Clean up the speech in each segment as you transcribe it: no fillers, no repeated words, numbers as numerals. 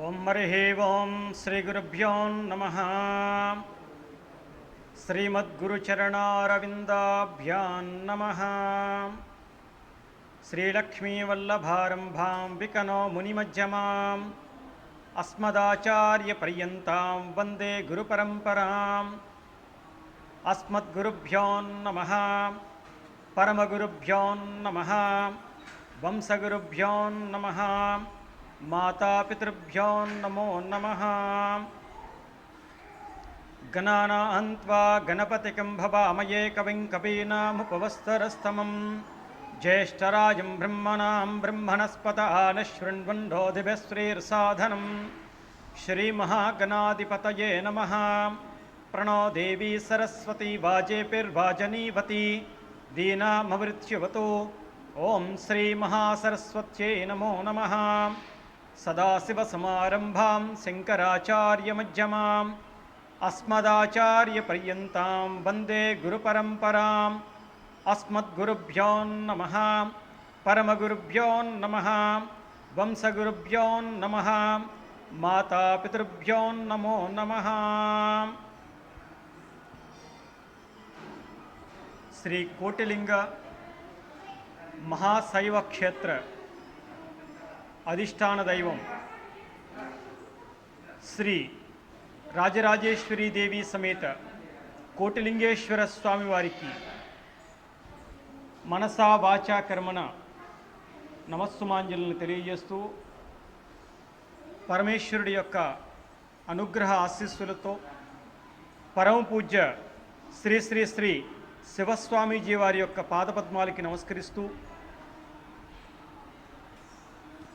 ఓం హరి ఓం శ్రీ గురుభ్యో నమః. శ్రీమద్గురుచరణారవిందాభ్యాం నమః. శ్రీలక్ష్మీవల్లభారంభాం వికనో మునిమధ్యమాం అస్మదాచార్యపర్యంతాం వందే గురుపరంపరాం. అస్మద్గురుభ్యో నమః. పరమగురుభ్యో నమః. వంశగురుభ్యో నమః. మాతాపితృభ్యో నమో నమః. గణానాన్త్వా గణపతికం భవామయే కవిం కవీనాముపవస్తరస్తమం జ్యేష్ఠరాజం బ్రహ్మణాం బ్రహ్మణస్పత ఆనశృణ్వన్నోధిభిశ్రీర్సాధనం. శ్రీమహాగణాధిపతయే నమః. ప్రణో దేవీ సరస్వతీ వాజేపిర్వాజనీవతి దీనామమృత్యువతు. ఓం శ్రీ మహాసరస్వత్యై నమో నమః. సదాశివసమారంభాం శంకరాచార్యమధ్యమాం అస్మదాచార్యపర్యంతాం వందే గురుపరంపరాం. అస్మద్గురుభ్యో నమః. పరమగురుభ్యో నమః. వంశగురుభ్యో నమః. మాతాపితృభ్యో నమో నమః. శ్రీ కోటిలింగ మహాశైవ క్షేత్ర అధిష్టాన దైవం శ్రీ రాజరాజేశ్వరీ దేవి సమేత కోటిలింగేశ్వర స్వామి వారికి మనసా వాచా కర్మణ నమస్సుమాంజలను తెలియజేస్తూ పరమేశ్వరుడి యొక్క అనుగ్రహ ఆశీస్సులతో పరమ పూజ్య శ్రీ శ్రీ శ్రీ శివస్వామీజీ వారి యొక్క పాదపద్మాలకి నమస్కరిస్తూ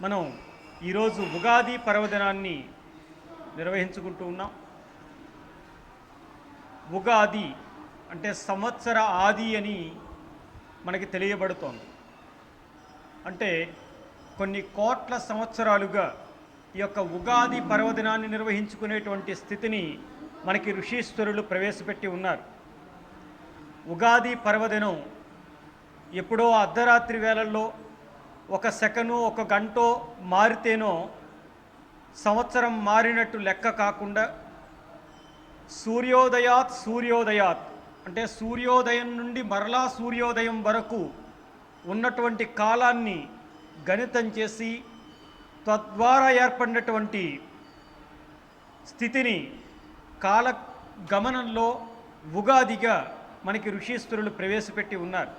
మనం ఈరోజు ఉగాది పర్వదినాన్ని నిర్వహించుకుంటూ ఉన్నాం. ఉగాది అంటే సంవత్సర ఆది అని మనకి తెలియబడుతోంది. అంటే కొన్ని కోట్ల సంవత్సరాలుగా ఈ యొక్క ఉగాది పర్వదినాన్ని నిర్వహించుకునేటువంటి స్థితిని మనకి ఋషీశ్వరులు ప్రవేశపెట్టి ఉన్నారు. ఉగాది పర్వదినం ఎప్పుడో అర్ధరాత్రి వేళల్లో ఒక సెకను ఒక గంటో మారితేనో సంవత్సరం మారినట్టు లెక్క కాకుండా సూర్యోదయాత్ అంటే సూర్యోదయం నుండి మరలా సూర్యోదయం వరకు ఉన్నటువంటి కాలాన్ని గణితం చేసి తద్వారా ఏర్పడినటువంటి స్థితిని కాల గమనంలో ఉగాదిగా మనకి ఋషీశ్వరులు ప్రవేశపెట్టి ఉన్నారు.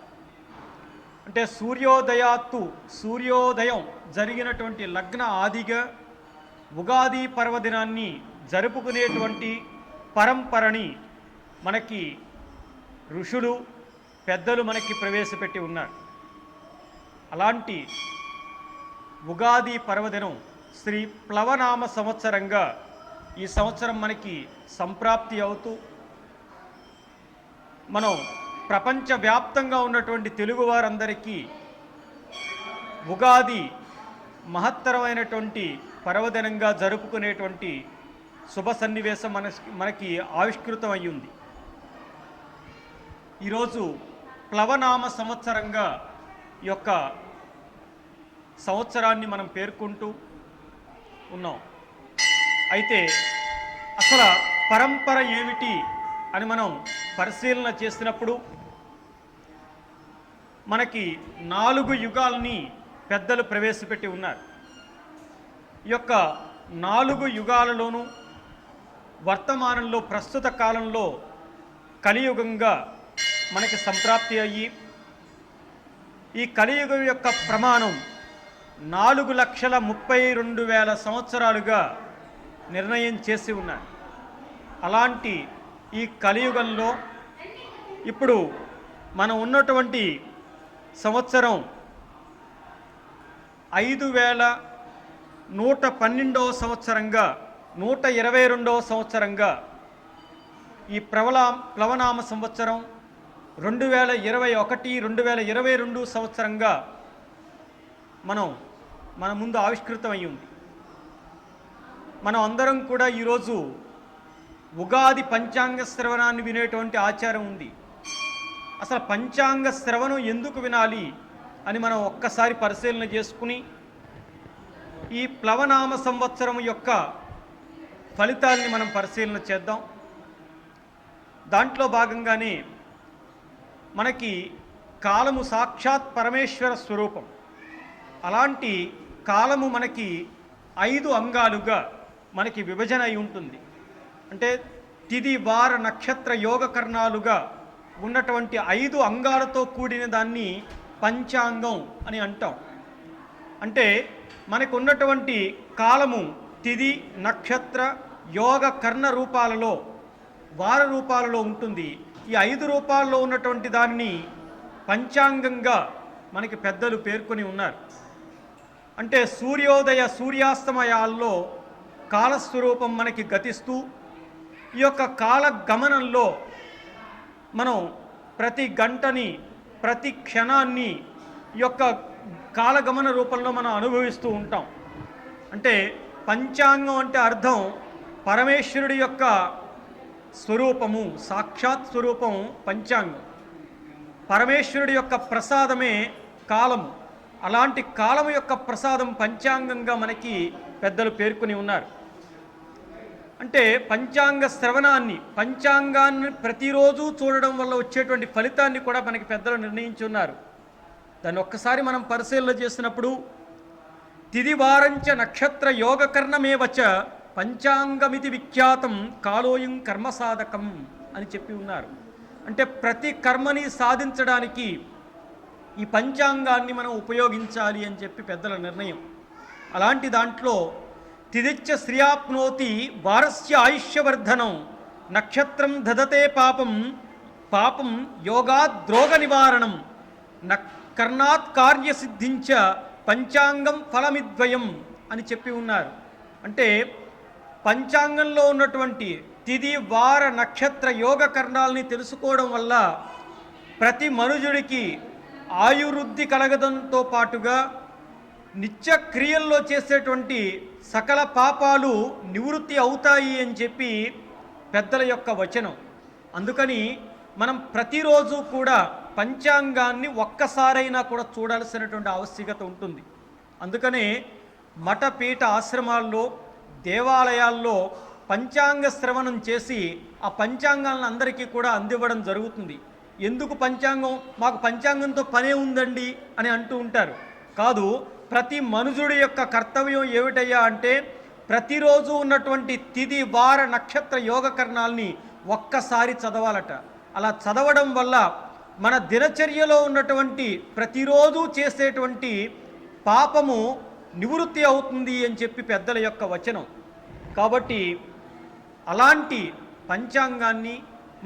అంటే సూర్యోదయం జరిగినటువంటి లగ్న ఆదిగా ఉగాది పర్వదినాన్ని జరుపుకునేటువంటి పరంపరని మనకి ఋషులు పెద్దలు మనకి ప్రవేశపెట్టి ఉన్నారు. అలాంటి ఉగాది పర్వదినం శ్రీ ప్లవనామ సంవత్సరంగా ఈ సంవత్సరం మనకి సంప్రాప్తి అవుతూ మనం ప్రపంచవ్యాప్తంగా ఉన్నటువంటి తెలుగు వారందరికీ ఉగాది మహత్తరమైనటువంటి పర్వదినంగా జరుపుకునేటువంటి శుభ సన్నివేశం మనకి ఆవిష్కృతం అయ్యింది. ఈరోజు ప్లవనామ సంవత్సరంగా ఈ యొక్క సంవత్సరాన్ని మనం పేర్కొంటూ ఉన్నాం. అయితే అసలు పరంపర ఏమిటి అని మనం పరిశీలన చేసినప్పుడు మనకి 4 యుగాల్ని పెద్దలు ప్రవేశపెట్టి ఉన్నారు. ఈ యొక్క 4 యుగాలలోనూ వర్తమానంలో ప్రస్తుత కాలంలో కలియుగంగా మనకి సంప్రాప్తి అయ్యి ఈ కలియుగం యొక్క ప్రమాణం 4,32,000 సంవత్సరాలుగా నిర్ణయం చేసి ఉన్నారు. అలాంటి ఈ కలియుగంలో ఇప్పుడు మనం ఉన్నటువంటి సంవత్సరం 5,112వ సంవత్సరంగా 122వ సంవత్సరంగా ఈ ప్లవనామ సంవత్సరం 2021-2022 సంవత్సరంగా మన ముందు ఆవిష్కృతం అయ్యింది. మనం అందరం కూడా ఈరోజు ఉగాది పంచాంగ శ్రవణాన్ని వినేటువంటి ఆచారం ఉంది. అసలు పంచాంగ శ్రవణం ఎందుకు వినాలి అని మనం ఒక్కసారి పరిశీలన చేసుకుని ఈ ప్లవనామ సంవత్సరం యొక్క ఫలితాల్ని మనం పరిశీలన చేద్దాం. దాంట్లో భాగంగానే మనకి కాలము సాక్షాత్ పరమేశ్వర స్వరూపం. అలాంటి కాలము మనకి 5 అంగాలుగా మనకి విభజన అయి ఉంటుంది. అంటే తిథి వార నక్షత్ర యోగ కర్ణాలుగా ఉన్నటువంటి 5 అంగాలతో కూడిన దాన్ని పంచాంగం అని అంటాం. అంటే మనకు ఉన్నటువంటి కాలము తిథి నక్షత్ర యోగ కర్ణ రూపాలలో వార రూపాలలో ఉంటుంది. ఈ 5 రూపాల్లో ఉన్నటువంటి దాన్ని పంచాంగంగా మనకి పెద్దలు పేర్కొని ఉన్నారు. అంటే సూర్యోదయ సూర్యాస్తమయాల్లో కాలస్వరూపం మనకి గతిస్తూ ఈ యొక్క కాల గమనంలో మనం ప్రతి గంటని ప్రతి క్షణాన్ని ఈ యొక్క కాలగమన రూపంలో మనం అనుభవిస్తూ ఉంటాం. అంటే పంచాంగం అంటే అర్థం పరమేశ్వరుడి యొక్క స్వరూపము, సాక్షాత్ స్వరూపం పంచాంగం. పరమేశ్వరుడి యొక్క ప్రసాదమే కాలము. అలాంటి కాలము యొక్క ప్రసాదం పంచాంగంగా మనకి పెద్దలు పేర్కొని ఉన్నారు. అంటే పంచాంగ శ్రవణాన్ని, పంచాంగాన్ని ప్రతిరోజు చూడడం వల్ల వచ్చేటువంటి ఫలితాన్ని కూడా మనకి పెద్దలు నిర్ణయించి ఉన్నారు. దాన్ని ఒక్కసారి మనం పరిశీలన చేసినప్పుడు తిథివారంచ నక్షత్ర యోగకర్ణమేవచ పంచాంగమితి విఖ్యాతం కాలోయం కర్మసాధకం అని చెప్పి ఉన్నారు. అంటే ప్రతి కర్మని సాధించడానికి ఈ పంచాంగాన్ని మనం ఉపయోగించాలి అని చెప్పి పెద్దల నిర్ణయం. అలాంటి దాంట్లో తిదిచ్చ శ్రియాప్నోతి వారస్య ఆయుష్యవర్ధనం నక్షత్రం దదతే పాపం పాపం యోగాద్రోగ నివారణం కర్ణాత్ కార్యసిద్ధించ పంచాంగం ఫలమిద్వయం అని చెప్పి ఉన్నారు. అంటే పంచాంగంలో ఉన్నటువంటి తిథి వార నక్షత్ర యోగ కర్ణాలని తెలుసుకోవడం వల్ల ప్రతి మనుజుడికి ఆయువృద్ధి కలగడంతో పాటుగా నిత్య క్రియల్లో చేసేటువంటి సకల పాపాలు నివృత్తి అవుతాయి అని చెప్పి పెద్దల యొక్క వచనం. అందుకని మనం ప్రతిరోజు కూడా పంచాంగాన్ని ఒక్కసారైనా కూడా చూడాల్సినటువంటి ఆవశ్యకత ఉంటుంది. అందుకనే మఠపీఠ ఆశ్రమాల్లో దేవాలయాల్లో పంచాంగ శ్రవణం చేసి ఆ పంచాంగాలను అందరికీ కూడా అందివ్వడం జరుగుతుంది. ఎందుకు పంచాంగం, మాకు పంచాంగంతో పనే ఉందండి అని అంటూ ఉంటారు. కాదు, ప్రతి మనుజుడి యొక్క కర్తవ్యం ఏమిటయ్యా అంటే ప్రతిరోజు ఉన్నటువంటి తిథి వార నక్షత్ర యోగ కర్ణాలని ఒక్కసారి చదవాలట. అలా చదవడం వల్ల మన దినచర్యలో ఉన్నటువంటి ప్రతిరోజు చేసేటువంటి పాపము నివృత్తి అవుతుంది అని చెప్పి పెద్దల యొక్క వచనం. కాబట్టి అలాంటి పంచాంగాన్ని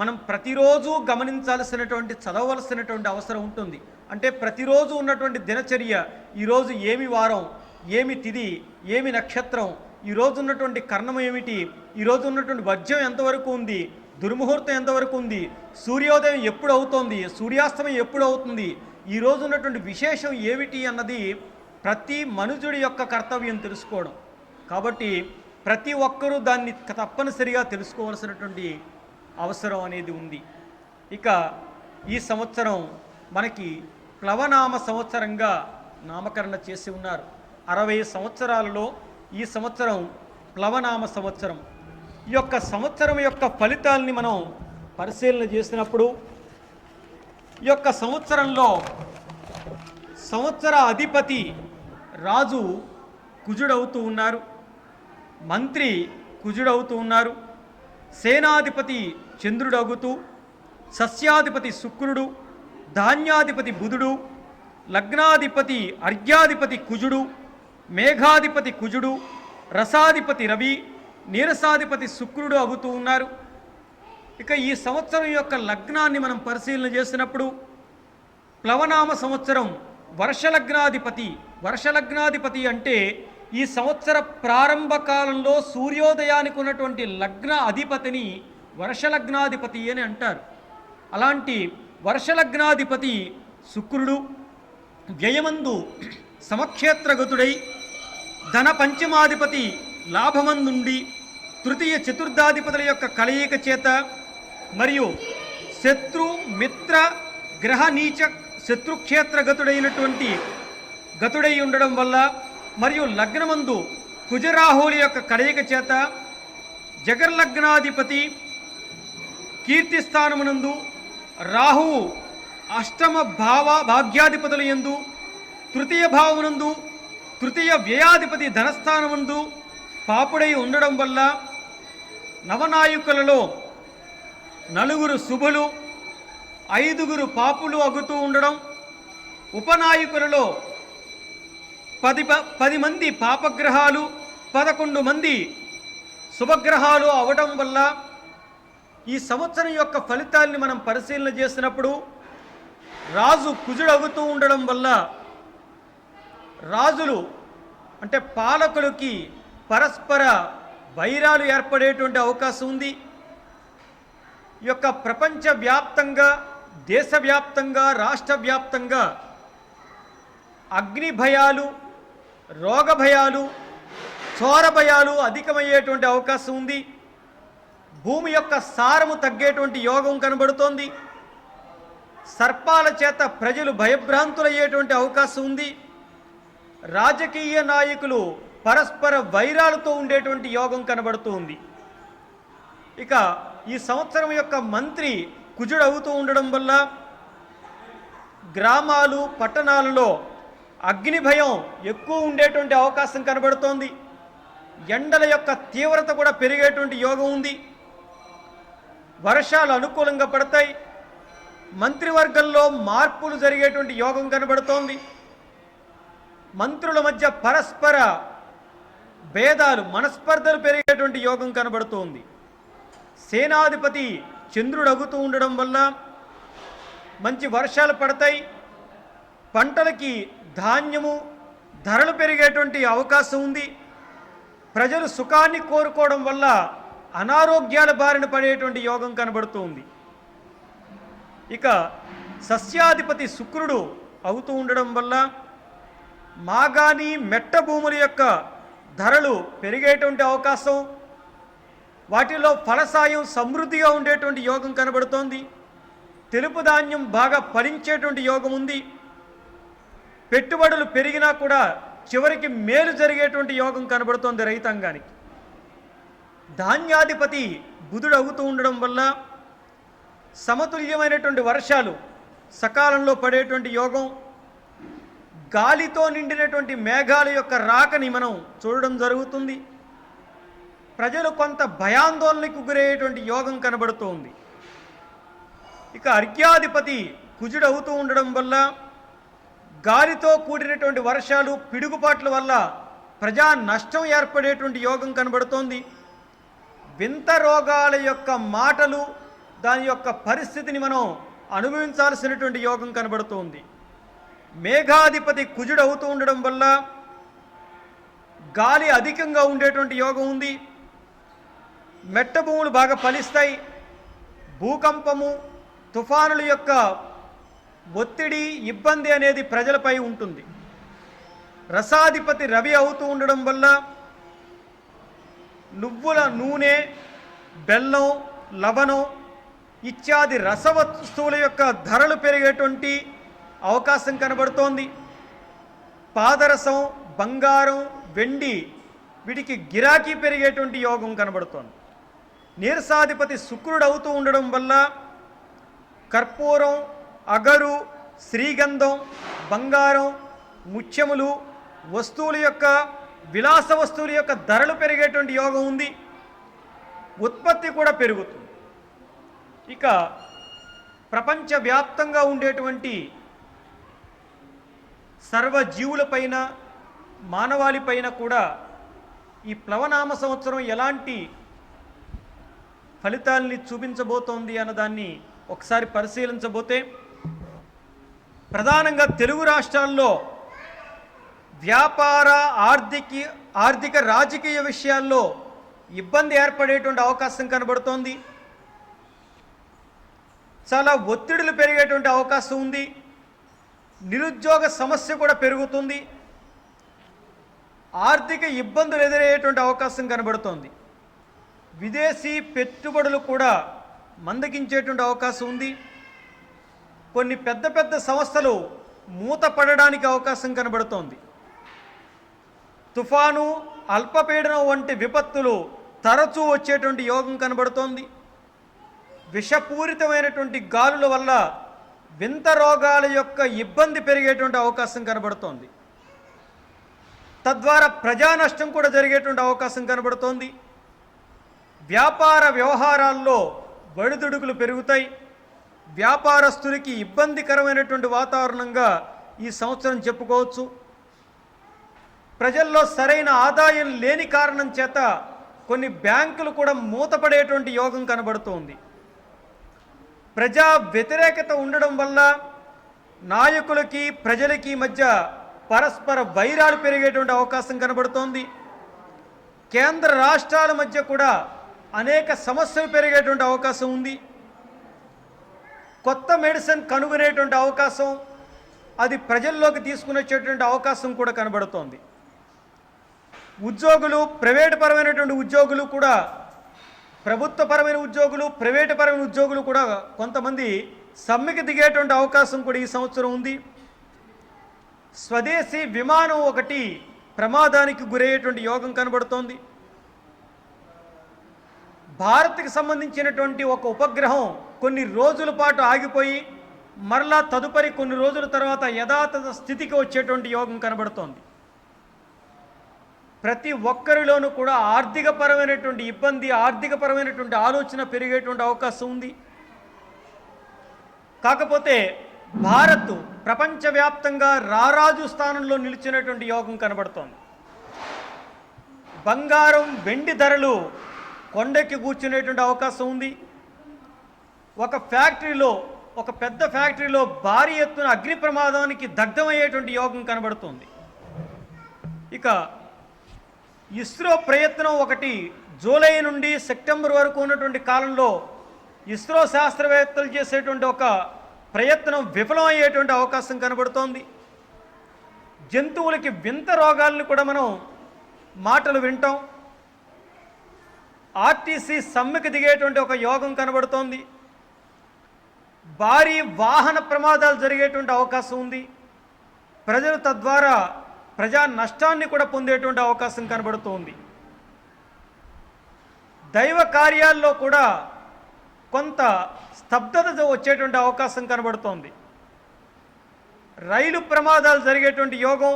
మనం ప్రతిరోజు గమనించాల్సినటువంటి, చదవలసినటువంటి అవసరం ఉంటుంది. అంటే ప్రతిరోజు ఉన్నటువంటి దినచర్య, ఈరోజు ఏమి వారం, ఏమి తిథి, ఏమి నక్షత్రం, ఈరోజు ఉన్నటువంటి కర్ణం ఏమిటి, ఈరోజు ఉన్నటువంటి వజ్యం ఎంతవరకు ఉంది, దుర్ముహూర్తం ఎంతవరకు ఉంది, సూర్యోదయం ఎప్పుడు అవుతోంది, సూర్యాస్తమయం ఎప్పుడు అవుతుంది, ఈరోజు ఉన్నటువంటి విశేషం ఏమిటి అన్నది ప్రతి మనుజుడి యొక్క కర్తవ్యం తెలుసుకోవడం. కాబట్టి ప్రతి ఒక్కరూ దాన్ని తప్పనిసరిగా తెలుసుకోవాల్సినటువంటి అవసరం అనేది ఉంది. ఇక ఈ సంవత్సరం మనకి ప్లవనామ సంవత్సరంగా నామకరణ చేసి ఉన్నారు. 60 సంవత్సరాలలో ఈ సంవత్సరం ప్లవనామ సంవత్సరం. ఈ యొక్క సంవత్సరం యొక్క ఫలితాలని మనం పరిశీలన చేసినప్పుడు ఈ యొక్క సంవత్సరంలో సంవత్సర అధిపతి రాజు కుజుడవుతూ ఉన్నారు, మంత్రి కుజుడవుతూ ఉన్నారు, సేనాధిపతి చంద్రుడవుతూ, సస్యాధిపతి శుక్రుడు, ధాన్యాధిపతి బుధుడు, లగ్నాధిపతి అర్ఘ్యాధిపతి కుజుడు, మేఘాధిపతి కుజుడు, రసాధిపతి రవి, నీరసాధిపతి శుక్రుడు అవుతూ ఉన్నారు. ఇక ఈ సంవత్సరం యొక్క లగ్నాన్ని మనం పరిశీలన చేసినప్పుడు ప్లవనామ సంవత్సరం వర్షలగ్నాధిపతి. వర్షలగ్నాధిపతి అంటే ఈ సంవత్సర ప్రారంభ కాలంలో సూర్యోదయానికి ఉన్నటువంటి లగ్న అధిపతిని వర్షలగ్నాధిపతి అని అంటారు. అలాంటి వర్షలగ్నాధిపతి శుక్రుడు వ్యయమందు సమక్షేత్రగతుడై ధన పంచమాధిపతి లాభమందుండి తృతీయ చతుర్థాధిపతుల యొక్క కలయిక చేత మరియు శత్రు మిత్ర గ్రహ నీచ శత్రుక్షేత్రగతుడైనటువంటి గతుడై ఉండడం వల్ల మరియు లగ్నమందు కుజరాహుల యొక్క కలయిక చేత జగర్లగ్నాధిపతి కీర్తిస్థానమునందు రాహువు అష్టమ భాగ్యాధిపతుల యందు తృతీయ భావమునందు తృతీయ వ్యయాధిపతి ధనస్థానముందు పాపుడై ఉండడం వల్ల నవనాయకులలో 4 శుభులు 5 పాపులు అగుతూ ఉండడం, ఉపనాయకులలో 10 మంది పాపగ్రహాలు 11 మంది శుభగ్రహాలు అవడం వల్ల ఈ సంవత్సరం యొక్క ఫలితాల్ని మనం పరిశీలన చేసినప్పుడు రాజు కుజుడు అగుతూ ఉండడం వల్ల రాజులు అంటే పాలకులకి పరస్పర వైరాలు ఏర్పడేటువంటి అవకాశం ఉంది. ఈ యొక్క ప్రపంచవ్యాప్తంగా, దేశవ్యాప్తంగా, రాష్ట్ర వ్యాప్తంగా అగ్ని భయాలు, రోగ భయాలు, చోర భయాలు అధికమయ్యేటువంటి అవకాశం ఉంది. భూమి యొక్క సారము తగ్గేటువంటి యోగం కనబడుతోంది. సర్పాల చేత ప్రజలు భయభ్రాంతులయ్యేటువంటి అవకాశం ఉంది. రాజకీయ నాయకులు పరస్పర వైరాలతో ఉండేటువంటి యోగం కనబడుతూ ఉంది. ఇక ఈ సంవత్సరం యొక్క మంత్రి కుజుడు అవుతూ ఉండడం వల్ల గ్రామాలు, పట్టణాలలో అగ్ని భయం ఎక్కువ ఉండేటువంటి అవకాశం కనబడుతోంది. ఎండల యొక్క తీవ్రత కూడా పెరిగేటువంటి యోగం ఉంది. వర్షాలు అనుకూలంగా పడతాయి. మంత్రివర్గంలో మార్పులు జరిగేటువంటి యోగం కనబడుతోంది. మంత్రుల మధ్య పరస్పర భేదాలు, మనస్పర్ధలు పెరిగేటువంటి యోగం కనబడుతోంది. సేనాధిపతి చంద్రుడు అగుతూ ఉండడం వల్ల మంచి వర్షాలు పడతాయి. పంటలకి ధాన్యము ధరలు పెరిగేటువంటి అవకాశం ఉంది. ప్రజలు సుఖాన్ని కోరుకోవడం వల్ల అనారోగ్యాల బారిన పడేటువంటి యోగం కనబడుతుంది. ఇక సస్యాధిపతి శుక్రుడు అవుతూ ఉండడం వల్ల మాగాని మెట్ట భూముల యొక్క ధరలు పెరిగేటువంటి అవకాశం, వాటిలో ఫలసాయం సమృద్ధిగా ఉండేటువంటి యోగం కనబడుతోంది. తెలుపు ధాన్యం బాగా ఫలించేటువంటి యోగం ఉంది. పెట్టుబడులు పెరిగినా కూడా చివరికి మేలు జరిగేటువంటి యోగం కనబడుతోంది రైతాంగానికి. ధాన్యాధిపతి బుధుడు అవుతూ ఉండడం వల్ల సమతుల్యమైనటువంటి వర్షాలు సకాలంలో పడేటువంటి యోగం, గాలితో నిండినటువంటి మేఘాల యొక్క రాకని మనం చూడడం జరుగుతుంది. ప్రజలు కొంత భయాందోళనకు గురయ్యేటువంటి యోగం కనబడుతోంది. ఇక అర్ఘ్యాధిపతి కుజుడు అవుతూ ఉండడం వల్ల గాలితో కూడినటువంటి వర్షాలు, పిడుగుపాట్ల వల్ల ప్రజా నష్టం ఏర్పడేటువంటి యోగం కనబడుతోంది. వింత రోగాల యొక్క మాటలు, దాని యొక్క పరిస్థితిని మనం అనుభవించాల్సినటువంటి యోగం కనబడుతోంది. మేఘాధిపతి కుజుడు అవుతూ ఉండడం వల్ల గాలి అధికంగా ఉండేటువంటి యోగం ఉంది. మెట్ట భూములు బాగా ఫలిస్తాయి. భూకంపము, తుఫానుల యొక్క ఒత్తిడి, ఇబ్బంది అనేది ప్రజలపై ఉంటుంది. రసాధిపతి రవి అవుతూ ఉండడం వల్ల నువ్వుల నూనె, బెల్లం, లవణం ఇత్యాది రసవస్తువుల యొక్క ధరలు పెరిగేటువంటి అవకాశం కనబడుతోంది. పాదరసం, బంగారం, వెండి వీటికి గిరాకీ పెరిగేటువంటి యోగం కనబడుతోంది. నీరసాధిపతి శుక్రుడు అవుతూ ఉండడం వల్ల కర్పూరం, అగరు, శ్రీగంధం, బంగారం, ముత్యములు వస్తువుల యొక్క విలాస వస్తువుల యొక్క ధరలు పెరిగేటువంటి యోగం ఉంది. ఉత్పత్తి కూడా పెరుగుతుంది. ఇక ప్రపంచవ్యాప్తంగా ఉండేటువంటి సర్వజీవులపైన, మానవాళిపైన కూడా ఈ ప్లవనామ సంవత్సరం ఎలాంటి ఫలితాల్ని చూపించబోతోంది అన్నదాన్ని ఒకసారి పరిశీలించబోతే, ప్రధానంగా తెలుగు రాష్ట్రాల్లో వ్యాపార, ఆర్థిక రాజకీయ విషయాల్లో ఇబ్బంది ఏర్పడేటువంటి అవకాశం కనబడుతోంది. చాలా ఒత్తిడులు పెరిగేటువంటి అవకాశం ఉంది. నిరుద్యోగ సమస్య కూడా పెరుగుతుంది. ఆర్థిక ఇబ్బందులు ఎదురయ్యేటువంటి అవకాశం కనబడుతోంది. విదేశీ పెట్టుబడులు కూడా మందగించేటువంటి అవకాశం ఉంది. కొన్ని పెద్ద పెద్ద సంస్థలు మూతపడడానికి అవకాశం కనబడుతోంది. తుఫాను, అల్పపీడనం వంటి విపత్తులు తరచూ వచ్చేటువంటి యోగం కనబడుతోంది. విషపూరితమైనటువంటి గాలుల వల్ల వింత రోగాల యొక్క ఇబ్బంది పెరిగేటువంటి అవకాశం కనబడుతోంది. తద్వారా ప్రజా నష్టం కూడా జరిగేటువంటి అవకాశం కనబడుతోంది. వ్యాపార వ్యవహారాల్లో ఒడిదుడుకులు పెరుగుతాయి. వ్యాపారస్తులకి ఇబ్బందికరమైనటువంటి వాతావరణంగా ఈ సంవత్సరం చెప్పుకోవచ్చు. ప్రజల్లో సరైన ఆదాయం లేని కారణం చేత కొన్ని బ్యాంకులు కూడా మూతపడేటువంటి యోగం కనబడుతోంది. ప్రజా వ్యతిరేకత ఉండడం వల్ల నాయకులకి ప్రజలకి మధ్య పరస్పర వైరాలు పెరిగేటువంటి అవకాశం కనబడుతోంది. కేంద్ర రాష్ట్రాల మధ్య కూడా అనేక సమస్యలు పెరిగేటువంటి అవకాశం ఉంది. కొత్త మెడిసిన్ కనుగొనేటువంటి అవకాశం, అది ప్రజల్లోకి తీసుకుని అవకాశం కూడా కనబడుతోంది. ఉద్యోగులు, ప్రైవేటు పరమైనటువంటి ఉద్యోగులు కూడా, ప్రభుత్వపరమైన ఉద్యోగులు, ప్రైవేటు పరమైన ఉద్యోగులు కూడా కొంతమంది సమ్మెకి దిగేటువంటి అవకాశం కూడా ఈ సంవత్సరం ఉంది. స్వదేశీ విమానం ఒకటి ప్రమాదానికి గురయ్యేటువంటి యోగం కనబడుతోంది. భారత్కి సంబంధించినటువంటి ఒక ఉపగ్రహం కొన్ని రోజుల పాటు ఆగిపోయి మరలా తదుపరి కొన్ని రోజుల తర్వాత యథాతథ స్థితికి వచ్చేటువంటి యోగం కనబడుతోంది. ప్రతి ఒక్కరిలోనూ కూడా ఆర్థికపరమైనటువంటి ఇబ్బంది, ఆర్థికపరమైనటువంటి ఆలోచన పెరిగేటువంటి అవకాశం ఉంది. కాకపోతే భారత్ ప్రపంచవ్యాప్తంగా రారాజు స్థానంలో నిలిచినటువంటి యోగం కనబడుతోంది. బంగారం, వెండి ధరలు కొండెక్కి కూర్చునేటువంటి అవకాశం ఉంది. ఒక ఫ్యాక్టరీలో, ఒక పెద్ద ఫ్యాక్టరీలో భారీ ఎత్తున అగ్ని ప్రమాదానికి దగ్ధమయ్యేటువంటి యోగం కనబడుతుంది. ఇక ఇస్రో ప్రయత్నం ఒకటి జూలై నుండి సెప్టెంబర్ వరకు ఉన్నటువంటి కాలంలో ఇస్రో శాస్త్రవేత్తలు చేసేటువంటి ఒక ప్రయత్నం విఫలమయ్యేటువంటి అవకాశం కనబడుతోంది. జంతువులకి వింత రోగాలను కూడా మనం మాటలు వింటాం. ఆర్టీసీ సమ్మెకి దిగేటువంటి ఒక యోగం కనబడుతోంది. భారీ వాహన ప్రమాదాలు జరిగేటువంటి అవకాశం ఉంది. ప్రజలు తద్వారా ప్రజా నష్టాన్ని కూడా పొందేటువంటి అవకాశం కనబడుతోంది. దైవ కార్యాల్లో కూడా కొంత స్తబ్దత వచ్చేటువంటి అవకాశం కనబడుతోంది. రైలు ప్రమాదాలు జరిగేటువంటి యోగం,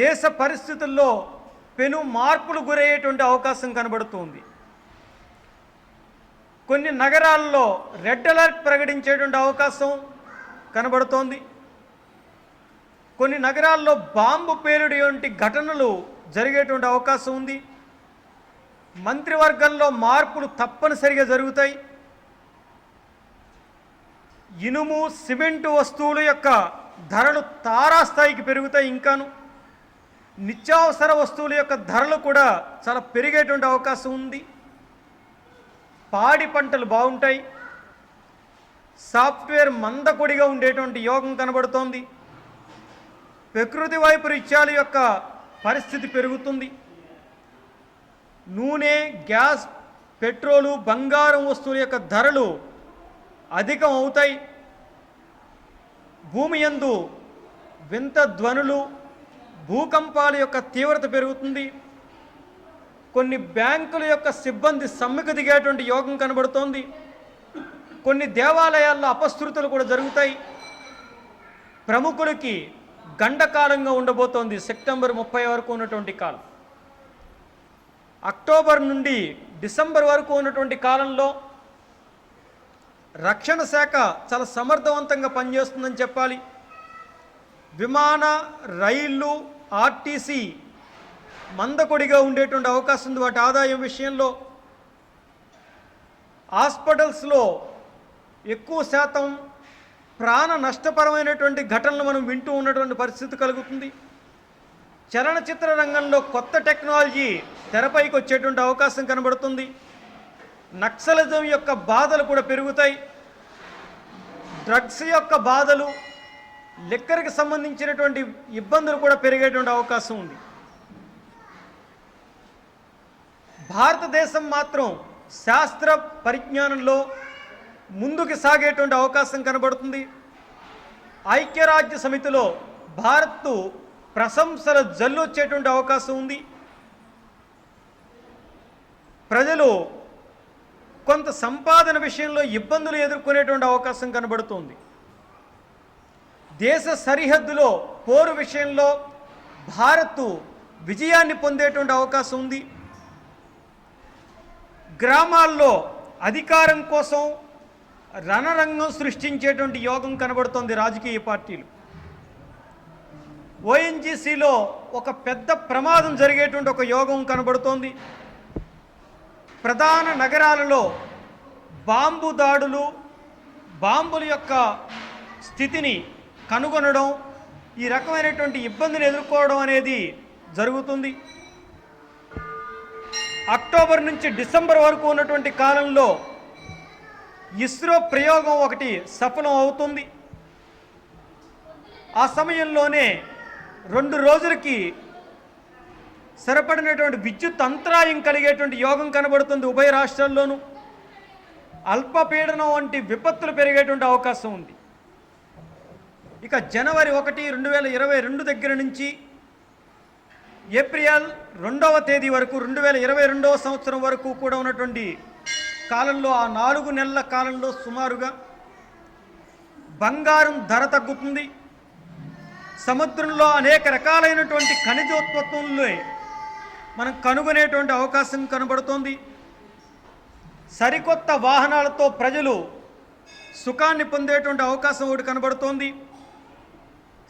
దేశ పరిస్థితుల్లో పెను మార్పులు గురయ్యేటువంటి అవకాశం కనబడుతోంది. కొన్ని నగరాల్లో రెడ్ అలర్ట్ ప్రకటించేటువంటి అవకాశం కనబడుతోంది. కొన్ని నగరాల్లో బాంబు పేలుడు వంటి ఘటనలు జరిగేటువంటి అవకాశం ఉంది. మంత్రివర్గంలో మార్పులు తప్పనిసరిగా జరుగుతాయి. ఇనుము, సిమెంటు వస్తువుల యొక్క ధరలు తారాస్థాయికి పెరుగుతాయి. ఇంకాను నిత్యావసర వస్తువుల యొక్క ధరలు కూడా చాలా పెరిగేటువంటి అవకాశం ఉంది. పాడి పంటలు బాగుంటాయి. సాఫ్ట్వేర్ మందకొడిగా ఉండేటువంటి యోగం కనబడుతోంది. ప్రకృతి వైపరీత్యాల యొక్క పరిస్థితి పెరుగుతుంది. నూనె, గ్యాస్, పెట్రోలు, బంగారం వస్తువుల యొక్క ధరలు అధికం అవుతాయి. భూమి యందు వింత ధ్వనులు, భూకంపాల యొక్క తీవ్రత పెరుగుతుంది. కొన్ని బ్యాంకుల యొక్క సిబ్బంది సమ్మెకు దిగేటువంటి యోగం కనబడుతోంది. కొన్ని దేవాలయాల్లో అపశృతులు కూడా జరుగుతాయి. ప్రముఖులకి గండకాలంగా ఉండబోతోంది సెప్టెంబర్ 30 వరకు ఉన్నటువంటి కాలం. అక్టోబర్ నుండి డిసెంబర్ వరకు ఉన్నటువంటి కాలంలో రక్షణ శాఖ చాలా సమర్థవంతంగా పనిచేస్తుందని చెప్పాలి. విమాన, రైళ్ళు, ఆర్టీసీ మందకొడిగా ఉండేటువంటి అవకాశం ఉంది వాటి ఆదాయం విషయంలో. హాస్పిటల్స్లో ఎక్కువ శాతం ప్రాణ నష్టపరమైనటువంటి ఘటనలు మనం వింటూ ఉన్నటువంటి పరిస్థితి కలుగుతుంది. చలనచిత్ర రంగంలో కొత్త టెక్నాలజీ తెరపైకి వచ్చేటువంటి అవకాశం కనబడుతుంది. నక్సలిజం యొక్క బాధలు కూడా పెరుగుతాయి. డ్రగ్స్ యొక్క బాధలు, లిక్కర్కి సంబంధించినటువంటి ఇబ్బందులు కూడా పెరిగేటువంటి అవకాశం ఉంది. భారతదేశం మాత్రం శాస్త్ర పరిజ్ఞానంలో ముందుకు సాగేటువంటి అవకాశం కనబడుతుంది. ఐక్యరాజ్య సమితిలో భారత్ ప్రశంసల జల్లు వచ్చేటువంటి అవకాశం ఉంది. ప్రజలు కొంత సంపాదన విషయంలో ఇబ్బందులు ఎదుర్కొనేటువంటి అవకాశం కనబడుతుంది. దేశ సరిహద్దులో పోరు విషయంలో భారత్ విజయాన్ని పొందేటువంటి అవకాశం ఉంది. గ్రామాల్లో అధికారం కోసం రణరంగం సృష్టించేటువంటి యోగం కనబడుతోంది రాజకీయ పార్టీలు. ఓఎన్జీసీలో ఒక పెద్ద ప్రమాదం జరిగేటువంటి ఒక యోగం కనబడుతోంది. ప్రధాన నగరాలలో బాంబు దాడులు, బాంబుల యొక్క స్థితిని కనుగొనడం, ఈ రకమైనటువంటి ఇబ్బందిని ఎదుర్కోవడం అనేది జరుగుతుంది. అక్టోబర్ నుంచి డిసెంబర్ వరకు ఉన్నటువంటి కాలంలో ఇస్రో ప్రయోగం ఒకటి సఫలం అవుతుంది. ఆ సమయంలోనే 2 రోజులకి సరిపడినటువంటి విద్యుత్ అంతరాయం కలిగేటువంటి యోగం కనబడుతుంది ఉభయ రాష్ట్రాల్లోనూ. అల్పపీడనం వంటి విపత్తులు పెరిగేటువంటి అవకాశం ఉంది. ఇక జనవరి 1, 2022 దగ్గర నుంచి ఏప్రిల్ 2వ తేదీ వరకు 2022వ సంవత్సరం వరకు కూడా ఉన్నటువంటి కాలంలో, ఆ 4 నెలల కాలంలో సుమారుగా బంగారం ధర తగ్గుతుంది. సముద్రంలో అనేక రకాలైనటువంటి ఖనిజోత్పత్తుల్లో మనం కనుగొనేటువంటి అవకాశం కనబడుతోంది. సరికొత్త వాహనాలతో ప్రజలు సుఖాన్ని పొందేటువంటి అవకాశం ఒకటి కనబడుతోంది.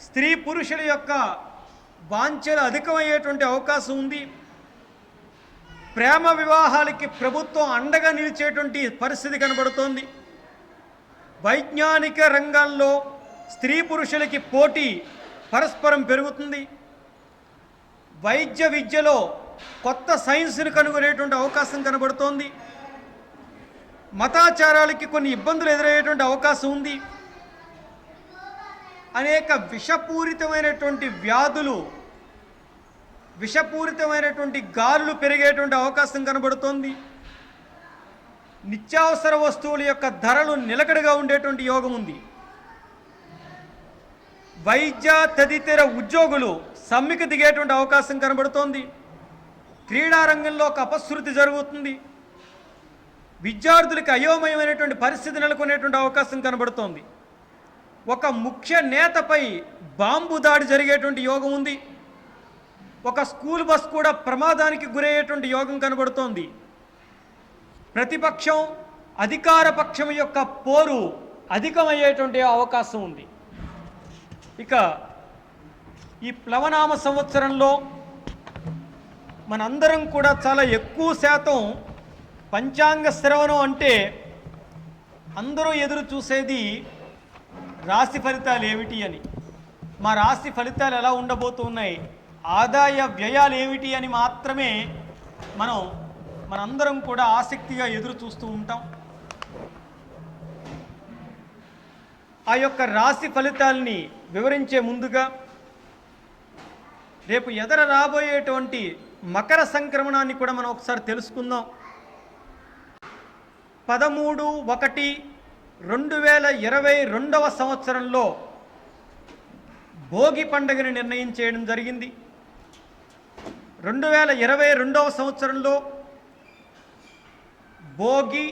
స్త్రీ పురుషుల యొక్క వాంఛలు అధికమయ్యేటువంటి అవకాశం ఉంది. ప్రేమ వివాహాలకి ప్రభుత్వం అండగా నిలిచేటువంటి పరిస్థితి కనబడుతోంది. వైజ్ఞానిక రంగాల్లో స్త్రీ పురుషులకి పోటీ పరస్పరం పెరుగుతుంది. వైద్య విద్యలో కొత్త సైన్స్ని కనుగొనేటువంటి అవకాశం కనబడుతోంది. మతాచారాలకి కొన్ని ఇబ్బందులు ఎదురయ్యేటువంటి అవకాశం ఉంది. అనేక విషపూరితమైనటువంటి వ్యాధులు, విషపూరితమైనటువంటి గాలులు పెరిగేటువంటి అవకాశం కనబడుతోంది. నిత్యావసర వస్తువుల యొక్క ధరలు నిలకడగా ఉండేటువంటి యోగం ఉంది. వైద్య తదితర ఉద్యోగులు సమ్మెకు దిగేటువంటి అవకాశం కనబడుతోంది. క్రీడారంగంలో ఒక అపశృతి జరుగుతుంది. విద్యార్థులకు అయోమయమైనటువంటి పరిస్థితి నెలకొనేటువంటి అవకాశం కనబడుతోంది. ఒక ముఖ్య నేతపై బాంబు దాడి జరిగేటువంటి యోగం ఉంది. ఒక స్కూల్ బస్ కూడా ప్రమాదానికి గురయ్యేటువంటి యోగం కనబడుతోంది. ప్రతిపక్షం అధికార పక్షం యొక్క పోరు అధికమయ్యేటువంటి అవకాశం ఉంది. ఇక ఈ ప్లవనామ సంవత్సరంలో మనందరం కూడా చాలా ఎక్కువ శాతం పంచాంగ శ్రవణం అంటే అందరూ ఎదురు చూసేది రాశి ఫలితాలు ఏమిటి అని. మా రాశి ఫలితాలు ఎలా ఉండబోతున్నాయి, ఆదాయ వ్యయాలు ఏమిటి అని మాత్రమే మనందరం కూడా ఆసక్తిగా ఎదురు చూస్తూ ఉంటాం. ఆ యొక్క రాశి ఫలితాలని వివరించే ముందుగా రేపు ఎదర రాబోయేటువంటి మకర సంక్రమణాన్ని కూడా మనం ఒకసారి తెలుసుకుందాం. 13/1/2022వ సంవత్సరంలో భోగి పండుగని నిర్ణయం చేయడం జరిగింది. 2022వ సంవత్సరంలో భోగి,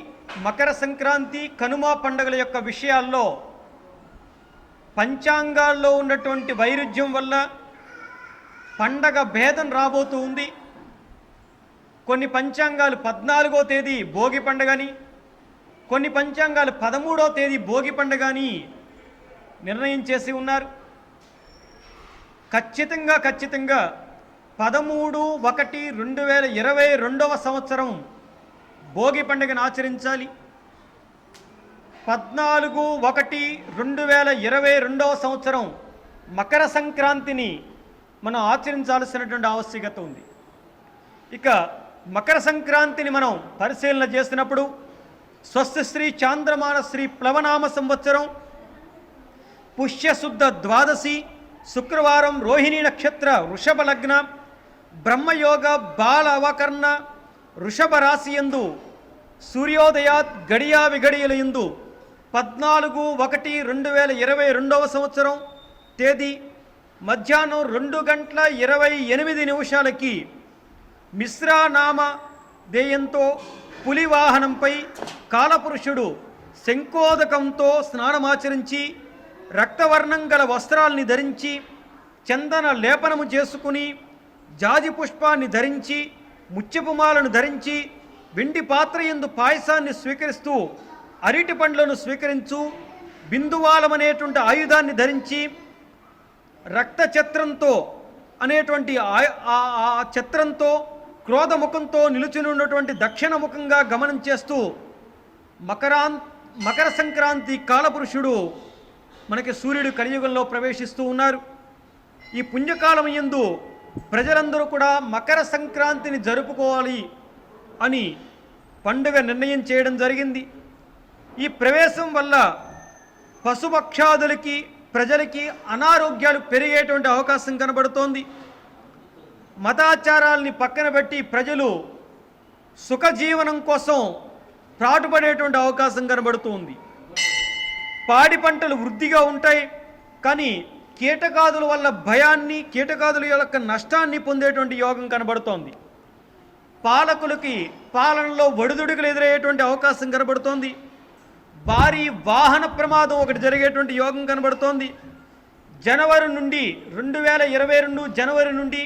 మకర సంక్రాంతి, కనుమ పండుగల యొక్క విషయాల్లో పంచాంగాల్లో ఉన్నటువంటి వైరుధ్యం వల్ల పండగ భేదం రాబోతూ ఉంది. కొన్ని పంచాంగాలు 14వ తేదీ భోగి పండుగని, కొన్ని పంచాంగాలు 13వ తేదీ భోగి పండుగని నిర్ణయం చేసి ఉన్నారు. ఖచ్చితంగా 13/1/2022వ సంవత్సరం భోగి పండుగను ఆచరించాలి. 14/1/2022వ సంవత్సరం మకర సంక్రాంతిని మనం ఆచరించాల్సినటువంటి ఆవశ్యకత ఉంది. ఇక మకర సంక్రాంతిని మనం పరిశీలన చేసినప్పుడు స్వస్తిశ్రీ చాంద్రమాన శ్రీ ప్లవనామ సంవత్సరం పుష్యశుద్ధ ద్వాదశి శుక్రవారం రోహిణీ నక్షత్ర వృషభ లగ్న బ్రహ్మయోగ బాల అవకర్ణ వృషభ రాశియందు సూర్యోదయాత్ గడియా విగడియలయందు 14/1/2022వ సంవత్సరం తేదీ మధ్యాహ్నం 2:28 మిశ్రానామ దేయంతో పులి వాహనంపై కాలపురుషుడు శంఖోదకంతో స్నానమాచరించి రక్తవర్ణం గల వస్త్రాల్ని ధరించి చందన లేపనము చేసుకుని జాజి పుష్పాన్ని ధరించి ముత్యపుమాలను ధరించి వెండి పాత్ర యందు పాయసాన్ని స్వీకరిస్తూ అరటి పండ్లను స్వీకరించు బిందువాలమనేటువంటి ఆయుధాన్ని ధరించి రక్త ఛత్రంతో అనేటువంటి ఆ ఛత్రంతో క్రోధముఖంతో నిలుచునున్నటువంటి దక్షిణముఖంగా గమనం చేస్తూ మకర సంక్రాంతి కాలపురుషుడు మనకి సూర్యుడు కలియుగంలో ప్రవేశిస్తూ ఉన్నారు. ఈ పుణ్యకాలం యందు ప్రజలందరూ కూడా మకర సంక్రాంతిని జరుపుకోవాలి అని పండుగ నిర్ణయం చేయడం జరిగింది. ఈ ప్రవేశం వల్ల పశుపక్షాదులకి ప్రజలకి అనారోగ్యాలు పెరిగేటువంటి అవకాశం కనబడుతోంది. మతాచారాల్ని పక్కన పెట్టి ప్రజలు సుఖజీవనం కోసం పాటుపడేటువంటి అవకాశం కనబడుతుంది. పాడి పంటలు వృద్ధిగా ఉంటాయి, కానీ కీటకాదుల వల్ల భయాన్ని, కీటకాదుల యొక్క నష్టాన్ని పొందేటువంటి యోగం కనబడుతోంది. పాలకులకి పాలనలో ఒడిదుడుకులు ఎదురయ్యేటువంటి అవకాశం కనబడుతోంది. భారీ వాహన ప్రమాదం ఒకటి జరిగేటువంటి యోగం కనబడుతోంది. జనవరి నుండి 2022 జనవరి నుండి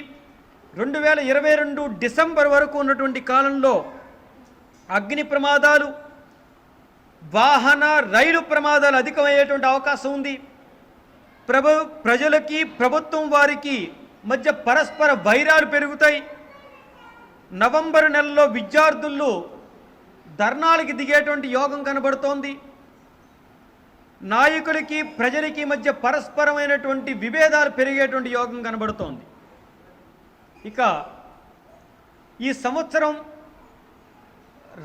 2022 డిసెంబర్ వరకు ఉన్నటువంటి కాలంలో అగ్ని ప్రమాదాలు, వాహన రైలు ప్రమాదాలు అధికమయ్యేటువంటి అవకాశం ఉంది. ప్రజలకి ప్రభుత్వం వారికి మధ్య పరస్పర వైరాలు పెరుగుతాయి. నవంబర్ నెలలో విద్యార్థులు ధర్నాలకి దిగేటువంటి యోగం కనబడుతోంది. నాయకులకి ప్రజలకి మధ్య పరస్పరమైనటువంటి విభేదాలు పెరిగేటువంటి యోగం కనబడుతోంది. ఇక ఈ సంవత్సరం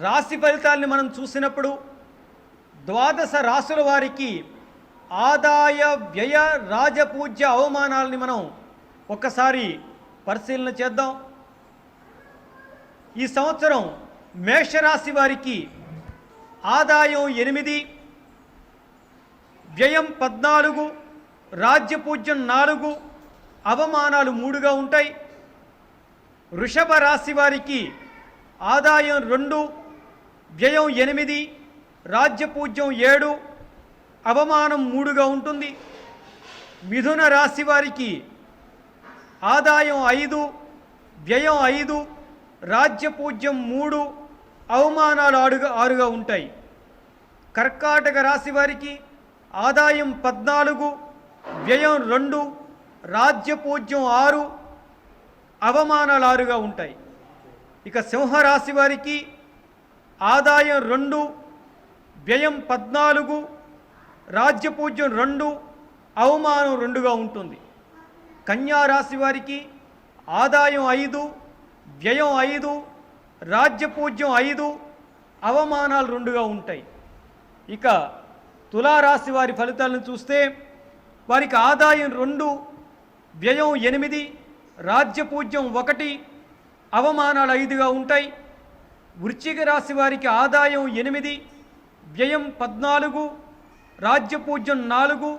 రాశి ఫలితాల్ని మనం చూసినప్పుడు 12 రాశుల వారికి ఆదాయ వ్యయ రాజపూజ్య అవమానాలని మనం ఒక్కసారి పరిశీలన చేద్దాం. ఈ సంవత్సరం మేషరాశి వారికి ఆదాయం 8, వ్యయం 14, రాజ్యపూజ్యం 4, అవమానాలు 3గా ఉంటాయి. వృషభ రాశి వారికి ఆదాయం 2, వ్యయం 8, రాజ్యపూజ్యం 7, అవమానం 3గా ఉంటుంది. మిథున రాశి వారికి ఆదాయం 5, వ్యయం 5, రాజ్యపూజ్యం 3, అవమానాలు 6గా ఉంటాయి. కర్కాటక రాశి వారికి ఆదాయం 14, వ్యయం 2, రాజ్యపూజ్యం 6, అవమానాలు 6గా ఉంటాయి. ఇక సింహరాశి వారికి ఆదాయం 2, వ్యయం 14, రాజ్యపూజ్యం 2, అవమానం 2గా ఉంటుంది. కన్యా రాశి వారికి ఆదాయం 5, వ్యయం 5, రాజ్యపూజ్యం 5, అవమానాలు 2గా ఉంటాయి. ఇక తులారాశి వారి ఫలితాలను చూస్తే వారికి ఆదాయం 2, వ్యయం 8, రాజ్యపూజ్యం 1, అవమానాలు 5గా ఉంటాయి. వృశ్చిక రాశి వారికి ఆదాయం 8, వ్యయం 14, రాజ్యపూజ్యం 4,